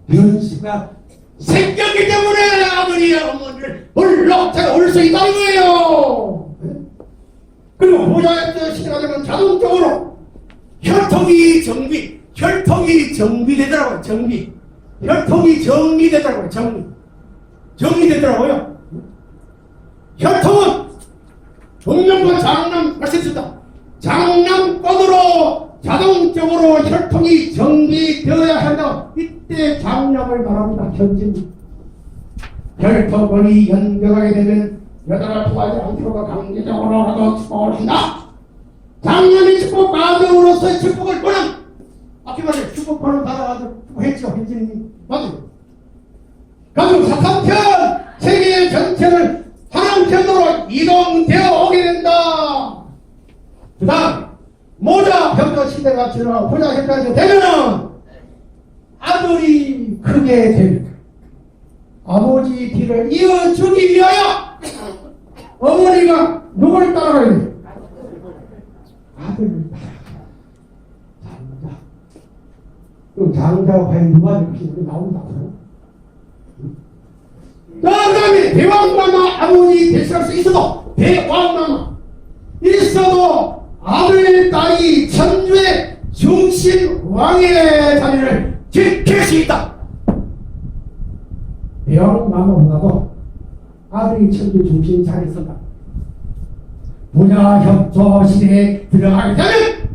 변수가 생겼기 때문에 아버지 어머니를 물러서 올 수 있다는 거예요. 그리고 부자 시대가 되면 자동적으로 혈통이 정비되더라고요. 혈통이 정리되더라고요. 혈통은 동명과 장남 말씀했습니다. 장남권으로 자동적으로 혈통이 정비되어야 한다. 이때 장남을 말합니다. 현진 혈통권이 연결하게 되면 여자가 통하지 않도록 강제적으로라도 축복을 한다. 장남이 축복 가정으로서의 축복을 권한 아까 말해 축복권을 받아가지고 축복했죠. 현진이 맞죠? 가족 사탄편 세계 전체를 하나편으로 이동되어 오게 된다. 그 다음 모자 병조 시대가 지나고 부자 현장이 되면은 아들이 크게 됩니다. 아버지 뒤를 이어주기 위하여 어머니가 누구를 따라가야 돼요? 아들을 따라가야 그럼 장자가 과연 누가 이렇게 나온다고요? 그 다음에 대왕마마 아버지 대신할 수 있어도 대왕마마 있어도 아들 딸이 천주의 중심 왕의 자리를 지킬 수 있다. 대왕마마보다도 아들이 천주 중심 자리에 선다. 부자 협조 시대에 들어가게 되면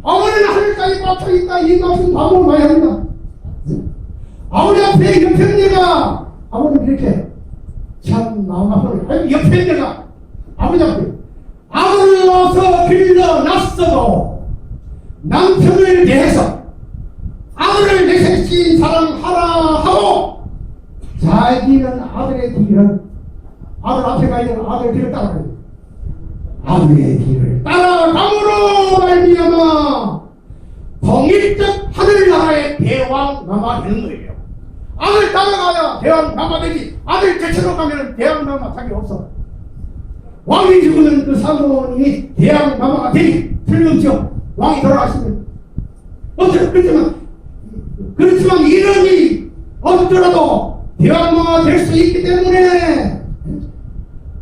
어머니는 하늘까지 꽂혀있다. 이 값은 밥을 많이 합니다. 아버지 앞에 옆편녀가 아버님 이렇게 참 마음 아파요. 아니 옆편녀가 아버지 앞에 아들을 넣어서 길러놨어도 남편을 대해서 아들을 내색시 사랑하라 하고 자기는 아들의 뒤를 아들 앞에 가야 아들의 뒤를 따라가야 돼. 아들의 뒤를 따라감으로 말미암아 통일적 하늘나라의 대왕마마 되는 거예요. 아들 따라가야 대왕마마 되지. 아들 제쳐로 가면 대왕마마 자기 없어. 왕이 죽으면 그 사모님이 대왕마마가 되니 틀림없죠. 왕이 돌아가시면 그렇지만 이름이 없더라도 대왕마마가 될 수 있기 때문에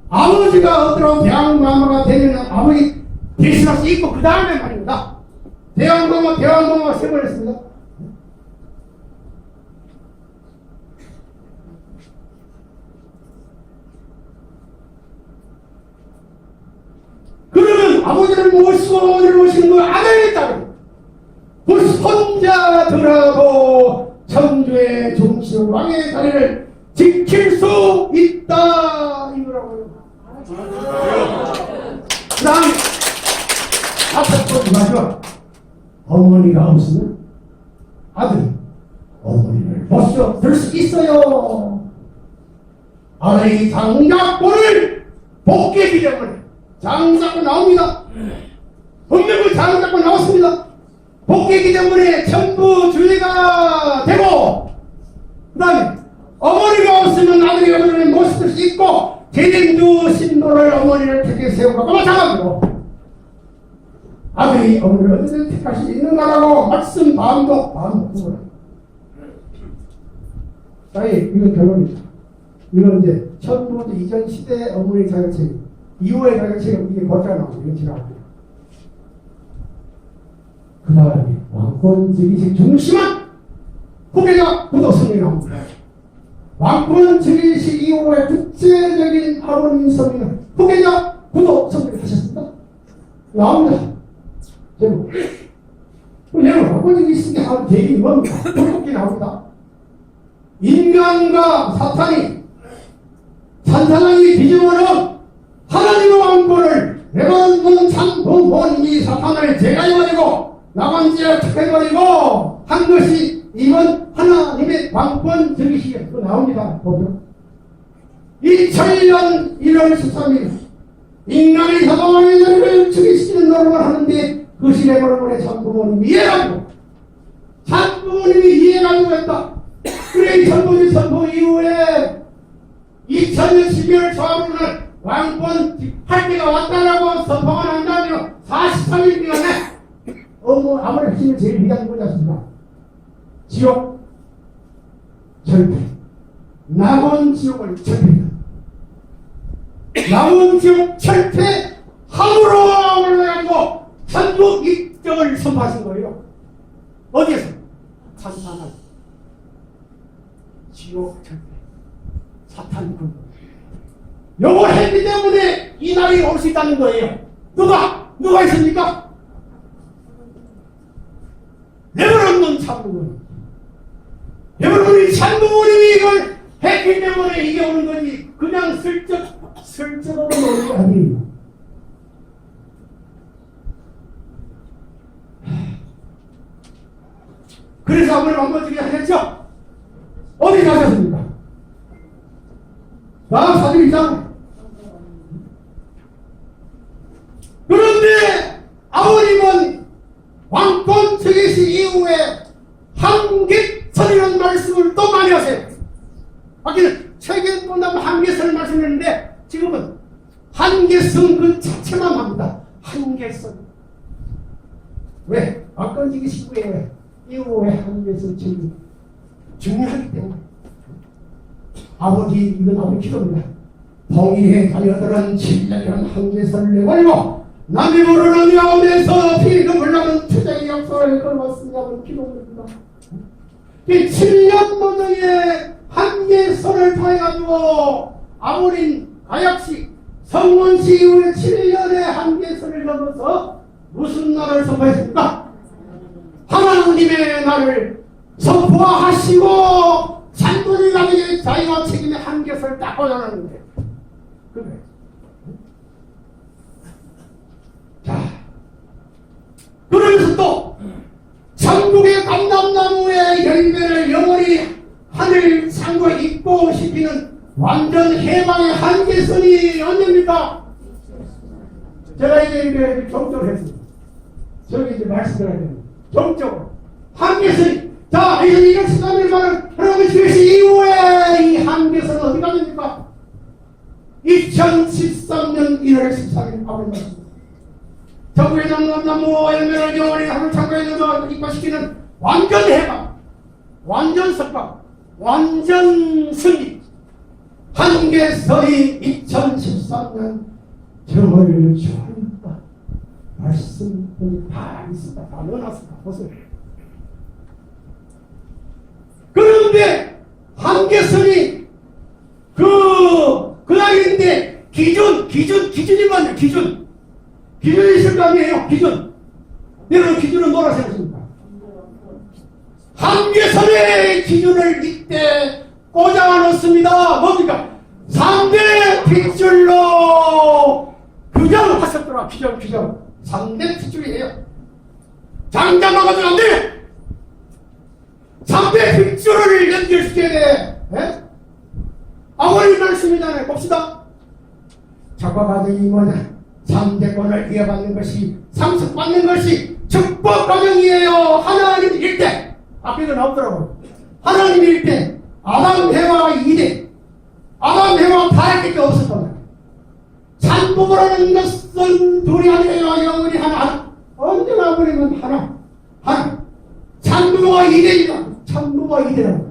아버지가 어떠한 대왕마마가 되면 아버지 대신할 수 있고 그 다음에 말입니다. 대왕마마 세 번 했습니다. 그러면 아버지를 모시고 어머니를 모시는 건 아들에 따르고 그 손자더라도 천주의 중심 왕의 자리를 지킬 수 있다 이거라고요. 그 다음 앞에 마지막 어머니가 없으면 아들이 어머니를 모셔 들 수 있어요. 아들이 장자권을 복귀하기 때문에 장자권 나옵니다. 분명히 장자권 나왔습니다. 복귀하기 때문에 천부주의가 되고 그 다음에 어머니가 없으면 아들이 어머니를 모실 수 있고 제den주 신도를 어머니를 택해 세우고 마찬가지로 아들이 어머니를 언제든 택할 수 있는가라고 말씀 마음도 자, 이건 결론입니다. 이건 이제 천부주 이전 시대 어머니 자격책 이후에 내가 지금 이게 골자가 나오고 이런 지나갑니다. 그 다음에 왕권주의식 중심한 후계자 구도성이 나옵니다. 왕권주의식 이후에 국제적인 아버님 성리는 후계자 구도성리를 하셨습니다. 나옵니다. 여러분, 여러분 왕권주의식이 하는 대입이 뭡니까? 불국기 나옵니다. 인간과 사탄이 산사장이 뒤집어놓은 하나님의 왕권을 내가 넌 참부모님이 사탄을 제거해버리고 나만지를 해버리고 한 것이 이번 하나님의 왕권 정의식에 나옵니다. 보죠. 2000년 1월 13일 인간의 사방의 자리를 죽이시키는 노력을 하는데 그 시대 얼굴에 참부모님이 이해가지고 참부모님이 이해가지고 했다. 그래 전부지 선포 이후에 2000년 12월 초하루는 왕권 할 때가 왔다라고 선포가 난 다음에 43일 기간에 아무리 핵심을 제일 위대한 거지 않습니까? 지옥 절패 낙원 지옥을 절패 낙원 지옥 절패 함으로 올라가지고 천국 입정을 선포하신 거예요. 어디에서? 산산한 지옥 절패 사탄 군 요걸 했기 때문에 이 날이 올 수 있다는 거예요. 누가 있습니까? 여러분은 참부모님. 여러분이 참부모님이 이걸 했기 때문에 이게 오는 거지. 그냥 슬쩍 오는 거 아니에요. 그래서 아무리 왕권주의 하셨죠? 어디 가셨습니까? 다음 42장. 그런데 아버님은 왕권 즉위식 이후에 한계선이라는 말씀을 또 많이 하세요. 아기는 책에 본다면 한계선을 말씀했는데 지금은 한계선 그 자체만 합니다. 한계선. 왜? 왕권 즉위식 이후에 한계선 책이 중요하기 때문에. 아버지 이건 아버지 기도입니다. 동의해 자녀들은 7년이라는 한계선을 내버리고 남이 모르는 가운데서 피가 물나는 투쟁의 역사를 걸어왔으냐는 기도입니다. 이 7년 노정의 한계선을 타해가지고 아버린 가약시 성원시 이후에 7년의 한계선을 넘어서 무슨 날을 선포했습니까? 하나님의 날을 선포하시고 산돌이 나에게 자유와 책임의 한계선을 딱 꽂아놨는데 그래. 자, 그러면서 또 천국의 감람나무의 열매를 영원히 하늘 창고에 입고 시키는 완전 해방의 한계선이 언제입니까? 제가 이제 정적을 했습니다. 저기 이제 말씀드려야 됩니다. 정적으로 한계선이. 자, 이제 이런 시간을 말은 하나님의 주시 이후에 이 한계선은 어디 가십니까? 2013년 1월 14일 아버님 정부의 감람나무 열매를 영원히 하늘 창고에 넣어 입고시키는 완전 해방, 완전 석방, 완전 승리. 한계선이 2013년 정월 초입니다. 말씀이 다 있습니다. 다 넣어놨습니다. 보세요. 그런데 한계선이 그 날인데 기준이 맞네. 기준이 있을 거 아니에요. 기준. 여러분 기준은 뭐라 생각하십니까? 한계선의 기준을 이때 꽂아놓습니다. 뭡니까? 3대 핏줄로 규정하셨더라. 규정 3대 핏줄이에요. 장장 나가면 안 돼. 3대 핏줄을 연결시켜야 돼. 예? 아버님 말씀이잖아요. 봅시다. 작과 과정이 뭐냐? 3대권을 이어받는 것이 상속받는 것이 축복 과정이에요. 하나님 1대. 앞에도 나오더라고요. 하나님 1대. 아담 해와 2대. 아담 해와 다할 게 없었단 말이에요. 산부모라는 것은 둘이 아니에요. 영원히 하나. 언제나 버리면 하나. 산부모가 2대이다. 산부모가 2대라고.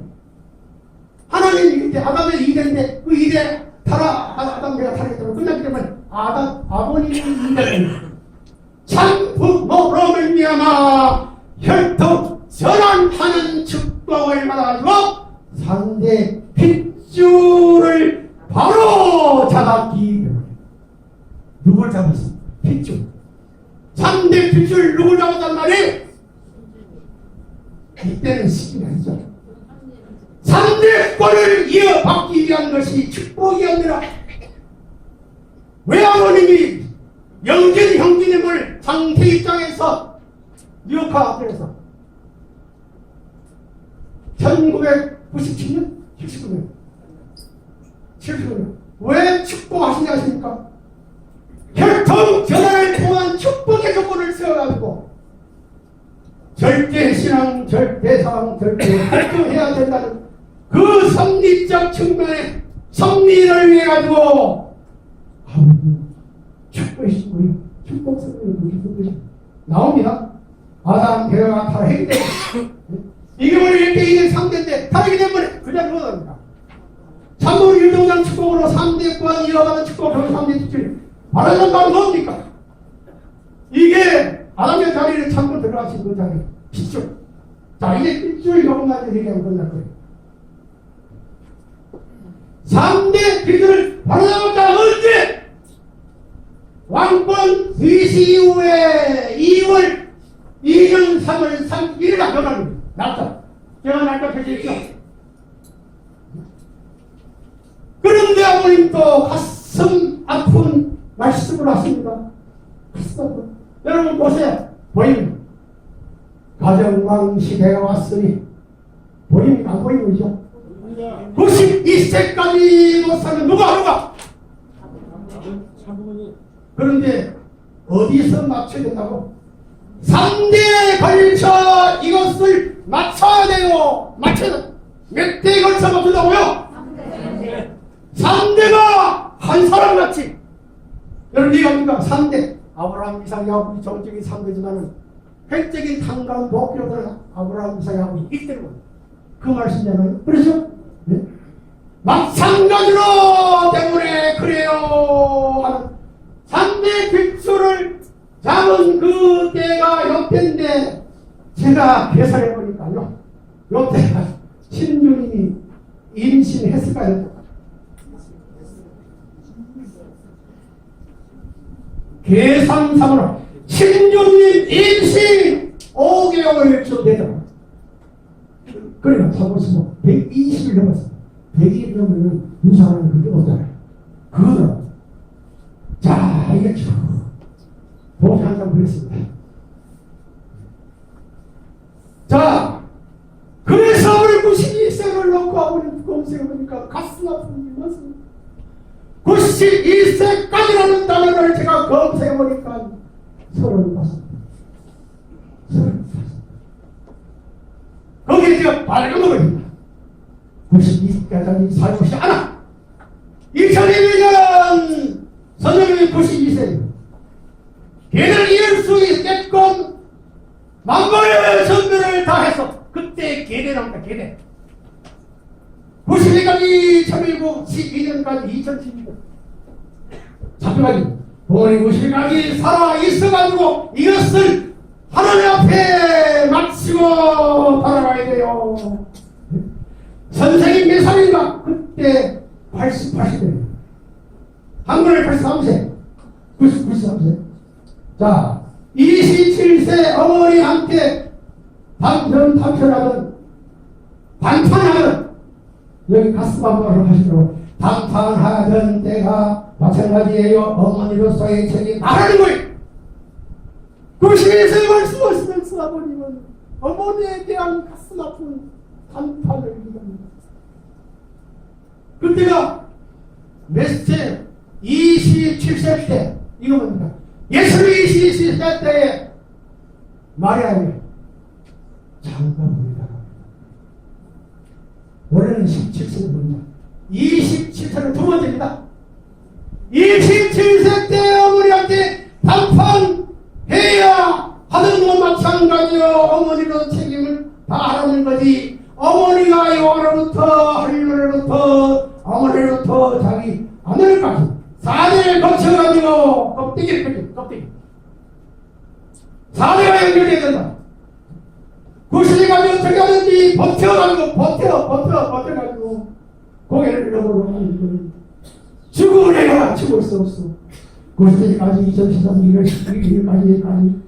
하나님 1대. 아담의 2대인데 그 2대 아담 해와 다르기 때문에 끝났기 때문에 아담 산부모로 말미암아 혈통 전환하는 축복을 받아가지고 3대 핏줄을 바로 잡았기 때문에. 누굴 잡았어? 핏줄. 3대 핏줄 누굴 잡았단 말이에요? 이때는 시기가 아니죠. 3대권을 이어받기 위한 것이 축복이 아니라 외아버님이 영진 형제님을 상태 입장에서 뉴욕화 앞에서 1997년? 79년 79년 왜 축복하시냐 하십니까? 혈통 전환을 통한 축복의 조건을 세워가지고 절대 신앙, 절대 사랑, 절대 활동해야 된다는 그 섭리적 측면의 섭리를 위해 가지고 축복이 뭐예요? 축복 섭리는 무슨 뜻이에요? 나옵니다. 아담 대화가 타락했기 때문에 이게 원래 1대2의 상대인데 타락이 되면 그냥 그거답니다. 참으로 일동장 축복으로 3대권 이어가는 축복으로 3대 축복이 말하자면 바로 뭡니까? 이게 아담의 자리를 참고 들어가신 그 자리 핏줄. 자 이제 핏줄 요것만 얘기하면 끝날 거예요. 3대 핏줄을 바로잡았다. 언제? 왕권 위시 이후에 2월 2년 3월 31일에 결혼합니다. 날짜. 제가 날짜 펴주십시오. 그런데 아버님도 가슴 아픈 말씀을 하십니다. 가슴 아픈. 여러분 보세요. 보입니다. 가정왕 시대가 왔으니 보입니까? 안 보이죠? 92세까지 못 사는 누가? 그런데 어디서 맞춰야 된다고? 3대에 걸쳐 이것을 맞춰야 돼요. 맞춰야 돼. 몇 대에 걸쳐 맞춘다고요? 3대가 한 사람 같이. 여러분 이게 뭡니까? 3대. 아브라함, 이삭, 야곱 정적인 3대지만은 획적인 탕가운 목표들 아브라함, 이삭, 야곱이 있다는 거예요. 그 말씀이잖아요. 그렇죠? 네? 마찬가지로 때문에 그래요 하는 3대 빅수를 잡은 그 때가 역대인데 제가 계산해 보니까요. 역대가 신주님이 임신했을까요? 계산상으로 신주님 임신 5개월쯤 되더라고요. 그러니까 사고서 120일 넘었어요. 100일 넘으면 유산은 그게 없잖아요. 그거더라고요. 자, 이게 쭉 보기 한장 그랬습니다. 자, 그래서 우리 92세를 놓고 아버님 검색해 보니까 가슴 아픈 일이 많습니다. 92세까지라는 단어를 제가 검색해 보니까 35. 거기에 제가 발견을 92세까지 살고 싶지 않아. 2001년 선생님이 92세예요. 걔를 이을 수 있게끔 만번의 전도를 다 해서 그때 계대 나온다. 계대 92까지 2019 12년까지 2012년 잡혀가지고 부모님 92까지 살아 있어가지고 이것을 하나님 앞에 마치고 살아가야 돼요. 선생님 몇 살인가? 그때 88세 한글에 83세 93세. 자 27세 어머니한테 반판하던 여기 가슴 한번 하시도록 반판하던 때가 마찬가지예요. 어머니로서의 책임 나라는 거예요. 92세의 말씀하시면서 아버님은 어머니에 대한 가슴 아픈 반판을 이깁니다. 그때가 몇 세? 27세 때 이거 뭡니까? 예수 27세 때에 마리아를 장가봅니다. 올해는 17세를 봅니다. 27세는 두 번째입니다. 27세 때 어머니한테 반판해야 하는 것 마찬가지요. 어머니로 책임을 다하는 거지. 어머니가 요로부터 할머니로부터 어머니로부터 자기 아내를까지 4대를 거쳐가지고 껍데기를 펴죠. 껍데기. 4대가 연결돼야 된다. 구실이가 어떻게 하는지 버텨가지고 고개를 넘어가는 죽음을 내가 죽을 수 없어. 구실이까지 2013년 1월 11일까지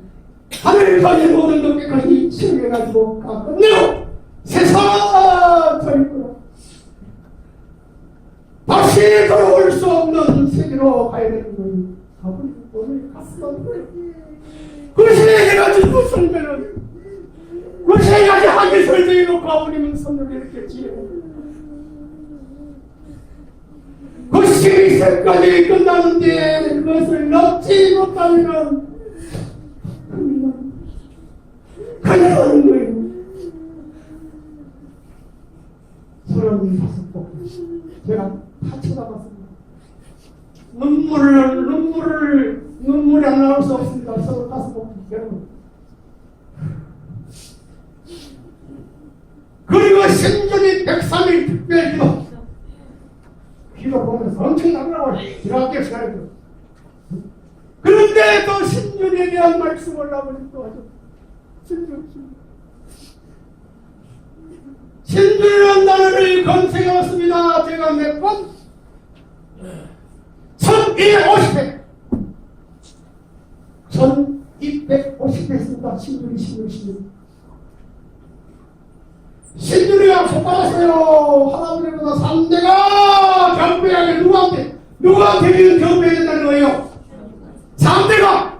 하늘까지 모든 것까지 치료해가지고 끝내고 세상 터질 거야. 다시 돌아올 수 없는 세계로 가야 되는 거예요. 아버지 오늘 갔어. 구실이가 주고 설명을 구실이까지 하기 설명해놓고 아버님은 손을 이렇게 지어 구실이 세까지 끝나는데 그것을 넣지 못하면 큰일 나는 거예요. 35번 제가 다 쳐다봤습니다. 눈물이 안 나올 수 없습니다. 35번 여러분. 그리고 신전이 103일 특별기도 기도 보면서 엄청나더라고요. 기도할게요. 시간을. 그런데 또 신전에 대한 말씀을 아버지 또 하죠. 신주라는 단어를 검색해봤습니다. 제가 몇 번? 1250회 1250회입니다. 신주리가 속받았어요. 할아버지보다 3대가 경배하게 누구한테 경배해야 된다는 거예요? 3대가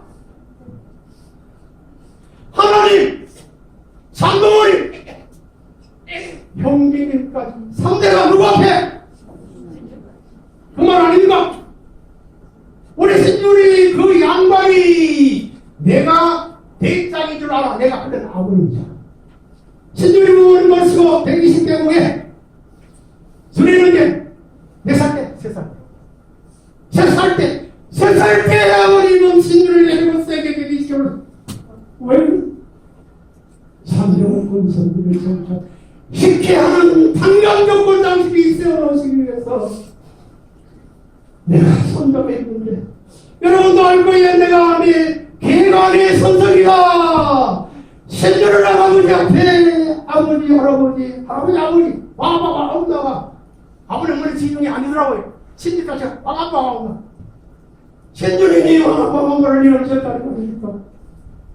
하나님, 상도머니, 형제님까지 3대가 누구 앞에? 그 말 아닙니까? 우리 신율이 그 양반이 내가 대장인 줄 알아. 내가 그런 아버님이잖아. 신율이 보는 걸 쓰고 120대 후에 수리는 게 몇 살 때? 3살 때 아버님은 신율을 내리고 세게 120대 왜? 삼명을 선비를 정착 쉽게 하는 당연조건 장식이 세워놓으시기 위해서 내가 선정했는데 여러분도 알고 있는 내가 개간의 선석이다. 신주를 아버지 앞에 아버지 와봐봐 온다가 아버지 머리 지중이 아니더라고요. 신주 자체가 와봐봐 온다. 신주님이 와봐봐를 이렇게다는 겁니까?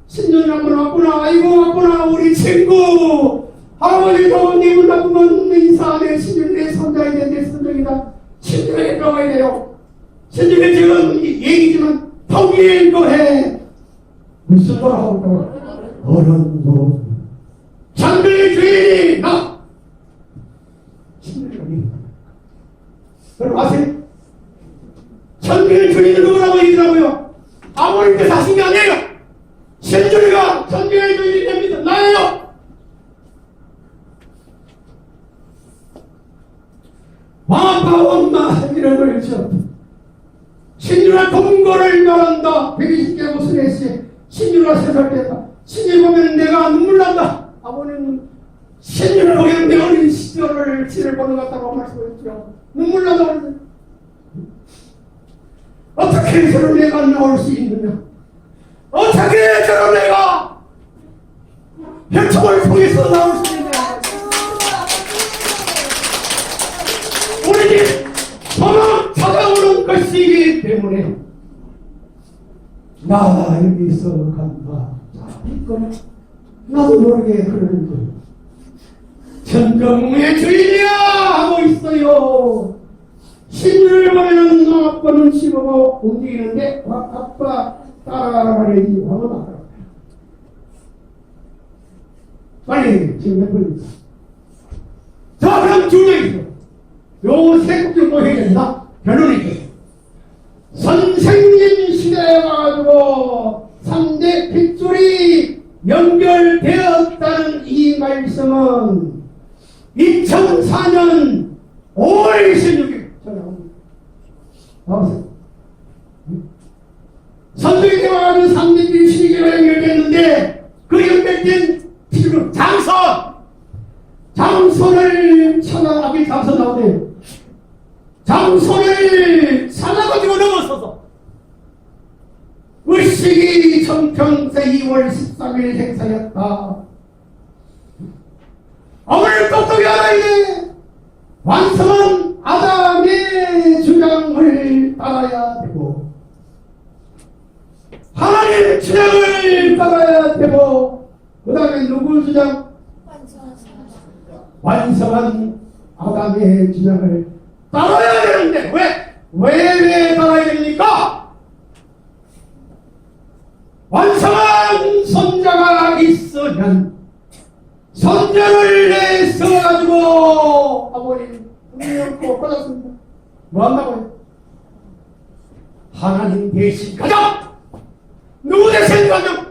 신주님 한번 왔구나. 아이고 왔구나 우리 친구. 할아버지도 님을 나쁘면 인사하네. 신주님의 손자이다. 내 손자이다. 신주에게 들어가야 돼요. 신주님 지금 얘기지만 통일 거해. 무슨 말 하고 어른도 장비의 주인이 나 신주님이 여러분 아세요? 장비의 주인은 누구라고 얘기하고요? 아버님께 사신 게 아니에요. 신주리가 장비의 주인이 됩니다. 나예요. 마파원마 이름을 지었다. 신유라 동거를 말한다. 120개 무슨 했지? 신유라 3살 때다. 신유 보면 내가 눈물 난다. 아버님은 신유를 보면 내 어린 시절을 지를 보는 것 같다고 말씀하셨죠. 눈물 난다고 그랬어요. 어떻게 저런 애가 나올 수 있느냐? 어떻게 저런 애가 혈통을 통해서 나올 수 있느냐? 우리 집 도망 찾아오는 것이기 때문에 나 여기서 간다. 이거는 나도 모르게 그러는 거예요. 천정의 주인이야 하고 있어요. 신유를 보면 아빠는 씹어서 움직이는데 아빠 따라가야지 하면 안 따라가요. 빨리 지금 몇 분입니까? 자 그럼 주제 있어. 요 세국들 뭐 해야 된다? 결론이 있어요. 선생님 시대에 와가지고 3대 핏줄이 연결되었다는 이 말씀은 2004년 5월 26일 나오세요. 선생님이 와가지고 3대 핏줄이 연결됐는데 그 연결된 핏줄은 장소를 찾아 앞에 장소 나오네요. 장소를 찾아가지고 넘어서서 을식이 청평세 2월 13일 행사였다. 어머니 똑똑히 알아야 돼. 완성한 아담의 주장을 따라야 되고 하나님 주장을 따라야 되고 그 다음에 누구 주장? 완성한 아담의 주장을 따라야 되는데 왜 따라야 됩니까? 완성한 손자가 있으면 손자를 내서가지고 아버님 분명코 받았습니다. 뭐 한다고요? 하나님 대신 가정! 누구 대신 가정?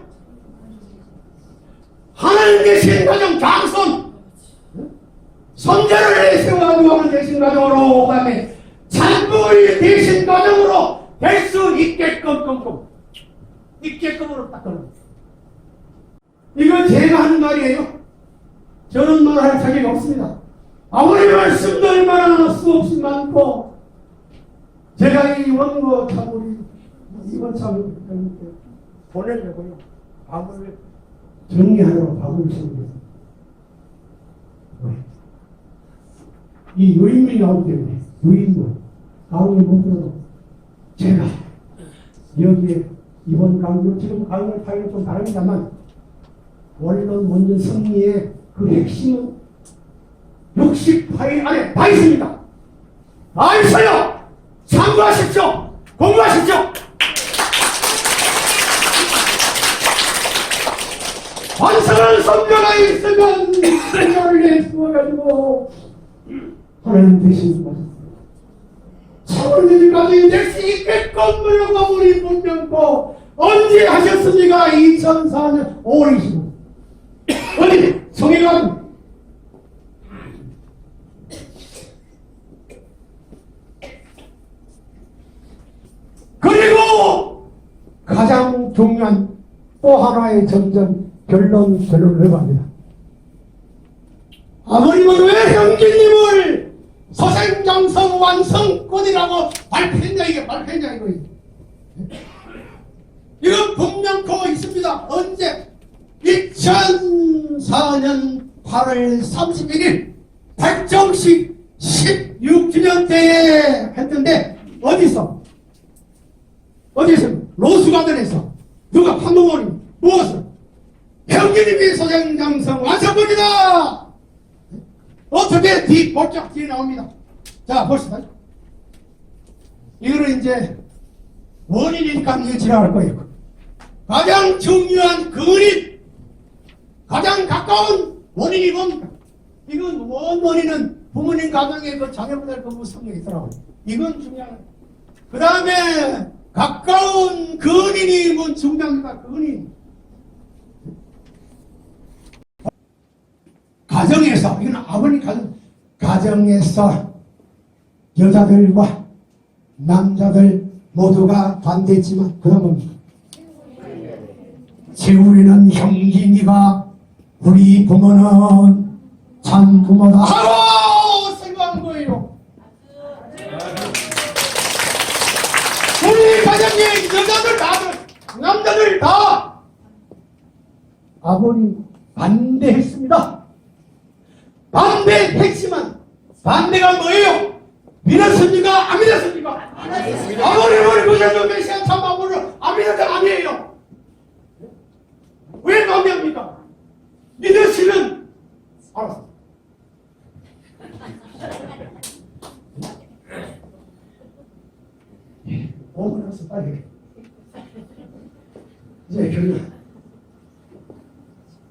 하나님 대신 가정 장손! 손자를 내세워가지고 하는 대신 가정으로 그 다음에 찬부의 대신 가정으로 될 수 있게끔으로 딱 그런 이건 제가 하는 말이에요. 저는 말할 자격이 없습니다. 아무리 말씀도 얼마나 수없이 많고 제가 이 원고 참 우리 이번 참 보내려고요. 밥을 정리하려고 밥을 주는 이 유인물이 나오기 때문에 유인물 강의 못 들어도 제가 여기에 이번 강의 지금 강의 파일은 좀 다릅니다만 원론 원전 승리의 그 핵심은 60파일 안에 다 있습니다. 다 있어요. 참고하십시오. 공부하십시오. 완성한 선교가 있으면 선교를 내세워가지고 하나님 대신 맞았어요. 차원님까지 될 수 있게끔 물러가 우리 문명고 언제 하셨습니까? 2004년 5월 25일 어디 성회관 그리고 가장 중요한 또 하나의 결론을 내봅니다. 아버님은 왜 형제님을 서생장성 완성권이라고 발표했냐 이거 이건 분명코 있습니다. 언제 2004년 8월 31일 백정식 16주년 때에 했던데 어디서 로스가든에서 누가 판동원이 무엇을 형제님이 서생장성 완성권이다. 어떻게 볼짝 뒤에 나옵니다. 자, 봅시다. 이거는 이제 원인이니까 이거 지나갈 거예요. 가장 중요한 근원, 가장 가까운 원인이 뭡니까? 이건 원인은 부모님 가정의 그 자녀분들 그 성격이 있더라고요. 이건 중요한. 그 다음에 가까운 근원이 뭔 중요합니다. 근원. 가정에서 이건 아버님 가정에서 여자들과 남자들 모두가 반대했지만 그런 겁니다. 우리는 형제니가 우리 부모는 참 부모다 하고 생각한 거예요. 우리 가정의 여자들 남자들 다 아버님 반대했습니다. 반대했지만 반대가 뭐예요? 믿었습니까? 안 믿었습니까? 아버님을 구세주 메시아 참 아버를 안 믿었던 아니에요. 왜 반대합니까? 믿으시면 알았어. 오고 나서 빨리 이제 결론.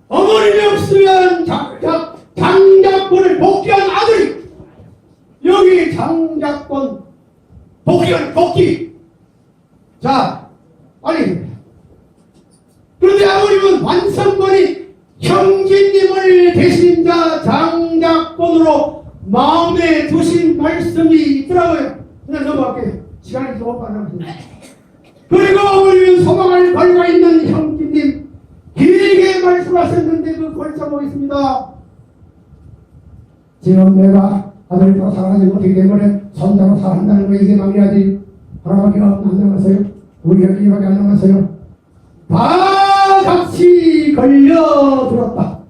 어머님이 없으면 장작권을 복귀한 아들이 여기 장작권 복귀. 자, 빨리. 그런데 아버님은 완성권이 형제님을 대신자 장작권으로 마음에 두신 말씀이 있더라고요. 그냥 넘어갈게요. 시간이 좀 없어요. 그리고 아버님은 소망할 걸과 있는 형제님 길게 말씀하셨는데 그 걸쳐 보겠습니다. 지금 내가 아들을 더 사랑하지 못하기 때문에 손자로 사랑한다는 거 이게 막해야지. 하나밖에 안 남았어요. 우리 형님밖에 안 남았어요. 다 같이 걸려들었다.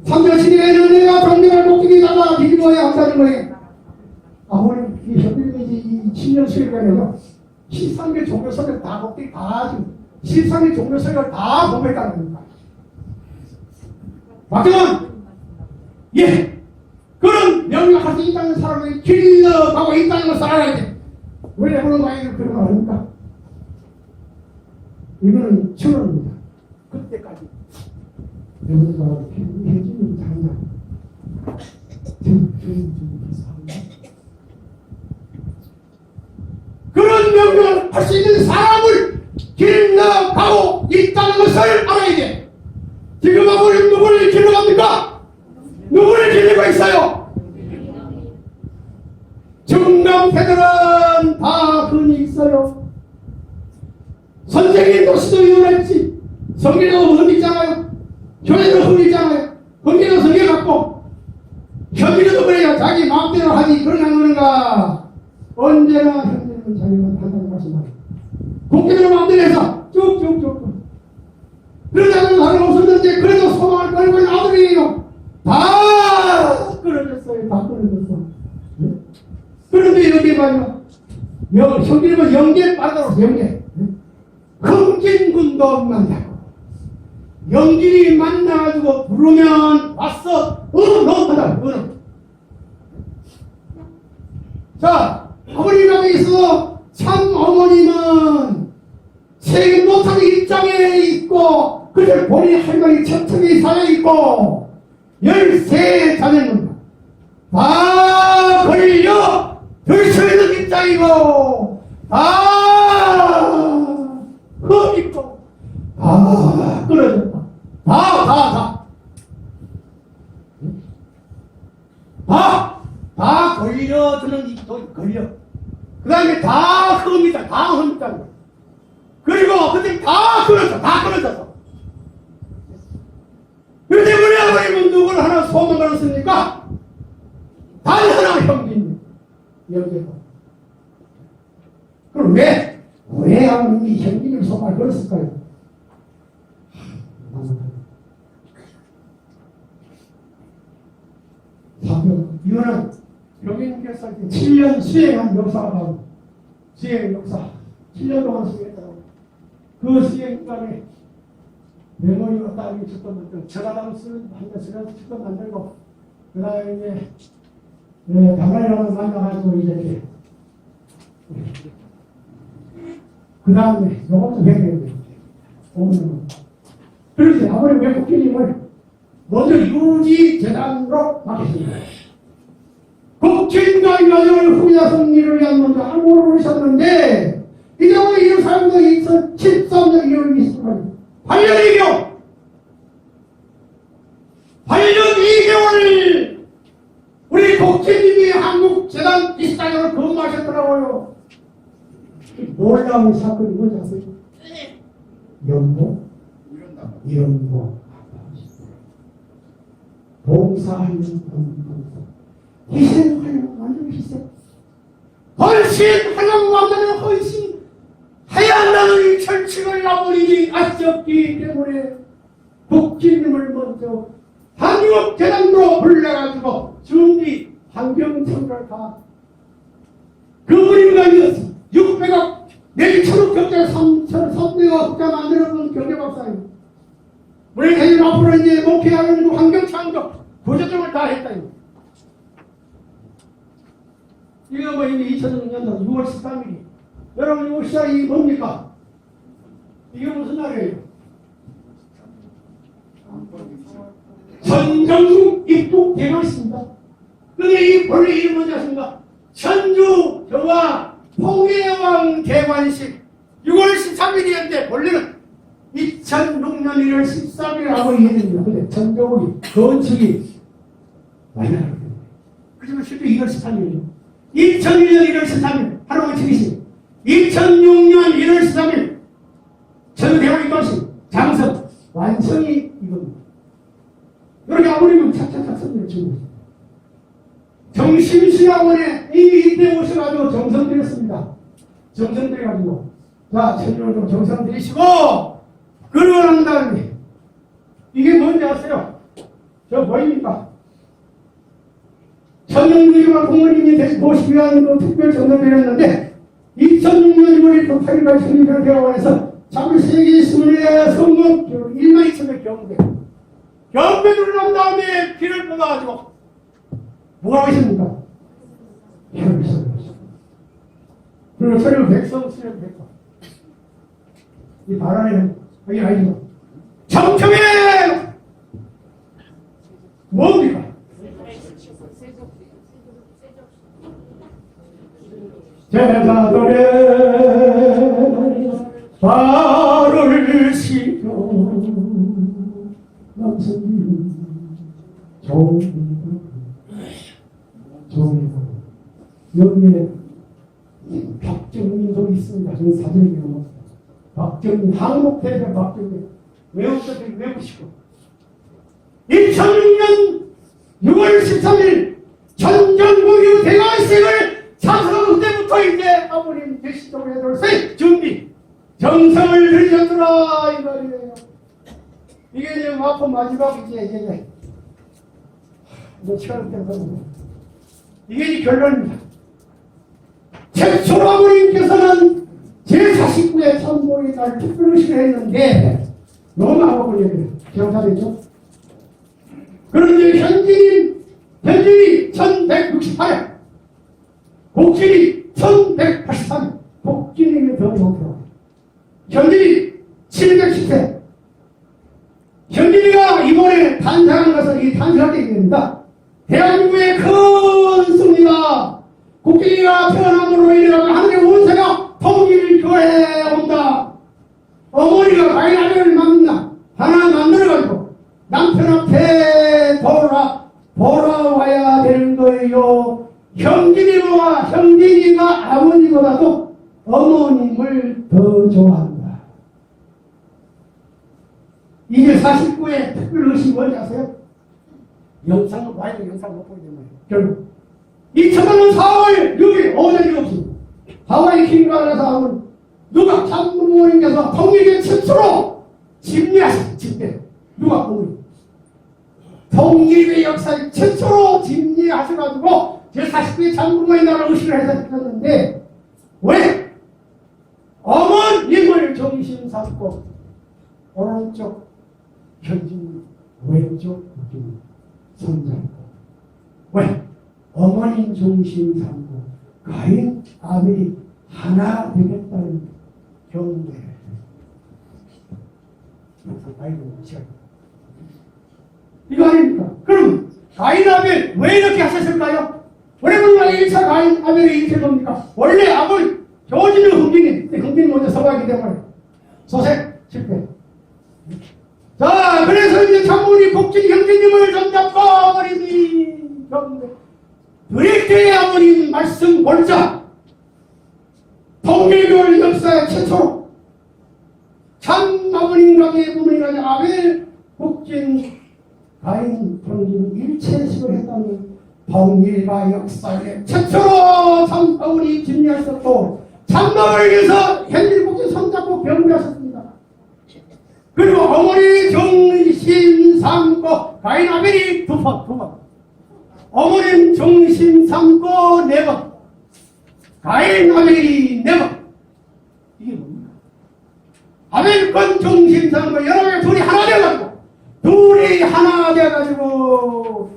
3년 12회는 내가 정명을 목적이다가 뒤집어야 한다는 거예요. 아무리 이 현빈이지 이 7년 수행간에요 13개 종교설을 다 목적이 다 지금 13개 종교설을 다 공부했다는 겁니다. 박정은 예 그런 명령할 수 있다는 사람이 길러가고 있다는 걸 알아야 돼. 왜 그런 거예요? 그런 거 아닙니까? 이거는 천원입니다. 그때까지 여러분과 해주는 장난 그런 명령을 할 수 있는 사람을 길러가고 있다는 것을 알아야 돼. 지금 아무리 누구를 길러갑니까? 누구를 길리고 있어요? 정강패들은 다 흔히 있어요. 선생님 도시도 이혼했지. 성기도 흔히 있잖아요. 교회도 흔히 있잖아요. 흔히도 성경 갖고 현기도 그래요. 자기 마음대로 하지. 그러는가 언제나 현기는 자기가 한다는 말씀하죠. 국회의원 마음대로 해서 쭉쭉쭉 그러자는 다른 없었는데 그래도 소망을 걸고 있는 아들이에요. 다 끊어졌어요. 다 끊어졌어. 네? 그런데 여기 봐요. 현기는 영계 빠져서 영계. 흥진군도 만나고 영길이 만나가지고 부르면 왔어. 너무하다. 자, 아버님 앞에 있어 참 어머님은 세계 못하는 입장에 있고 그들 본인 할머니 천천히 살아있고 13자녀는 다 걸려 들수 있는 입장이고 다 흠있고 다 끊어졌다. 다 걸려드는 입도 걸려. 그 다음에 다 흠이다. 다 흠있다. 그리고 그때 다 끊어졌어. 그런데 우리 아버님은 누구를 하나 소망 걸었습니까? 단 하나 형제입니다. 여기에서. 그럼 왜 아버님이 형님을 소망을 걸었을까요? 사병 이거는 여기님께서 7년 수행한 역사가 나오고 수행 역사 7년 동안 수행했다고 그 수행 기간에 메모리가 따르게 직접 만들고 저가당 쓰는 한대쓰면서 직접 만들고 그 다음에 이제 당나라를 만나가지고 이제 그 다음에 요것도 회개해야 오늘은 그래서 아무리 외국기님을 먼저 유지 재단으로 맡겼습니다. 국진과 여정을 후리하신 일을 위한 먼저 항구를 오셨는데 이제 오늘 이 사람도 2013년 1월 20일 8년 2개월 8년 2개월 우리 국진님이 한국재단 이사장으로 근무하셨더라고요. 놀라운 사건이 뭔지 아세요? 연봉? 이런거 봉사하는 봉사 희생하는 완전 희생 헌신하는 완전한 헌신 해야 한다는 이 철칙을 아버님이 아셨기 때문에 국진님을 먼저 한국재단으로 불러가지고 준비 환경청을 다 그분이 아니었어. 600억 내일 천억 경제 300억 국가 만들어본 경제박사예요. 우리 대중 앞으로 이제 목회하는 환경창조 부조점을 다 했다. 이거 뭐 이제 2006년도 6월 13일이 여러분 이거 시작이 뭡니까? 이게 무슨 날이에요? 전정국 입국 개막식입니다. 근데 이 본래 이름 뭔지 아십니까? 천주 경화 통일왕 개관식 6월 13일이었는데 본래는 2006년 1월 13일이라고 얘기합니다. 근데 전정국이 건축이 많이 나요. 그렇지만 실제 2월 13일이에요. 2001년 1월 13일 하루가 지기식 2006년 1월 13일 전대왕 입관식 장성 완성이 이겁니다. 이렇게 아버님은 착착착 선물을 주고 있습니다. 정심시학원에 이미 이때 오셔가지고 정성드렸습니다. 정성드려가지고 자 천주를 좀 정성드리시고 그러고 난 다음에 어디 갔어요? 저 보입니까? 천연구이와 부모님이 모시기 위한 특별 전도를 했는데 2006년 1월 8일까지 성립된 대학원에서 자꾸 세계 스물네 성공 1만 2천명 경배. 경배를 한 다음에 피를 뽑아가지고 뭐라고 했습니까? 피를 쏟았습니다. 그리고 서류 백성 수련 백성. 이 바라는 여기 아니죠. 정청에 뭡니까? 제자들의 발을 시켜 남성이 좋은 여기에 박정민도 있습니다. 저는 사진을 배워봤습니다. 박정민 한국대표 박정민 외국사들이 외우시고 2006년 6월 13일 전전국유 대관식을 참석하고 그때부터 이제 아버님 대시적으로 해둘 준비 정성을 들이셨더라 이 말이에요. 이게 이제 와프 마지막이지 이제 뭐 시간을 때문에 이게 이제 결론입니다. 최초로 아버님께서는 제49회 천보의 날 특별의식을 했는데 너무 아버님이 기억하겠죠? 그런데 현진이 1168회 복진이 1183회 복진님이 더 높여 현진이 710회 현진이가 이번에 탄생한 것은 이 탄생할 때 있습니다. 대한민국의 큰 승리가 국진이가 태어남으로 인해 하늘의 운세가 통일을 교회에 온다. 어머니가 가인아벨을 만나 하나 만들어가지고 남편 앞에 돌아와야 되는 거예요. 형진이가 아버지보다도 어머님을 더 좋아한다. 이게 49의 특별의식이 뭔지 아세요? 영상을 봐야 돼. 영상 못 보게 되면 결국 2000년 4월 6일 오전 7시 하와이 킹가에서 하면 누가 참부모님께서 통일의 최초로 집례하신 집례 누가 부모님 통일의 역사에 최초로 집례하셔가지고 제49의 참부모의 나라 의식을 해서 했었는데 왜? 어머님을 정신 삼고 오른쪽 현진 왼쪽 손잡고 왜? 어머님 중심 삼고 가인 아벨이 하나 되겠다는 경례를 이거 아닙니까? 그럼 가인 아벨 왜 이렇게 하셨을까요? 왜 우리가 1차 가인 아벨이 이렇게 겁니까? 원래 아버지 조지는 흥빈이 먼저 서가기 때문에 소생 실패. 자 그래서 이제 장모님 복진 형제님을 손잡고 어머님이 경례 드릴때의 아버님 말씀 골자 통일교회 역사의 최초로 참 아버님과 부모님과 아벨 복진 가인 평진 일체식을 했다는 통일과 역사의 최초로 참 아버님 집례하셨고 참마을 위해서 현실 복진 손잡고 병리하셨습니다. 그리고 어머니 정신 삼고 가인 아벨이 두 번 어머님 정신 삼고 4번 가인 아벨이 4번 이게 뭡니까? 아벨권 정신 삼고 여러분 둘이 하나 돼가지고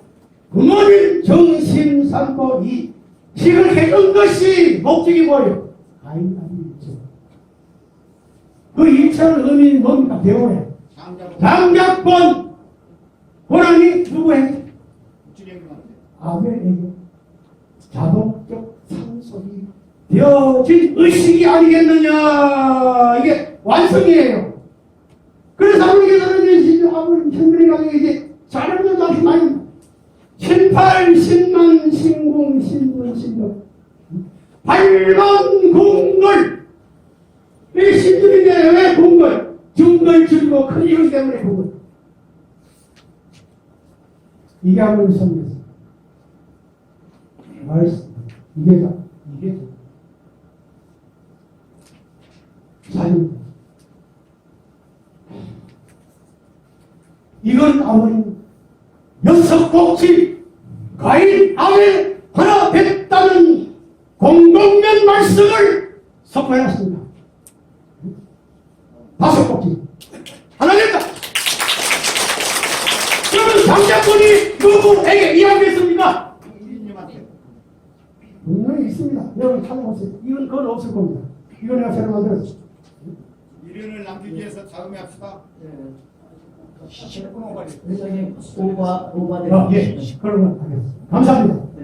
부모님 정신 삼고 이 식을 해준 것이 목적이 뭐예요? 가인 아벨이죠. 그 1차는 의미는 뭡니까? 배우래 장작권 권한이 누구에게? 아벨에게 자동적 상속이 되어진 의식이 아니겠느냐. 이게 완성이에요. 그래서 아버님께서는 이제 아버님 현빈이가 이제 잘하는 자식 많이 18, 10만 신궁 신문 신명 8만 궁궐 이 신들인데 왜 궁궐? 중걸 줄고 큰 이유 때문에 궁궐. 이게 아버님 선배였어요. 말씀 이게 사진 이건 아버님 6곡지 과일 아멘 하나 뱉다는 공동면 말씀을 선포해놨습니다. 5곡지 하나 뱉다. 그러면 장자권이 누구에게 이야기했습니까? 분명히 있습니다. 여러분 찾아보세요. 이건 그건 없을 겁니다. 이건 내가 새로 만들었어. 미련을 남기기 위해서 다음에 합시다. 예, 그러면 하겠습니다. 감사합니다.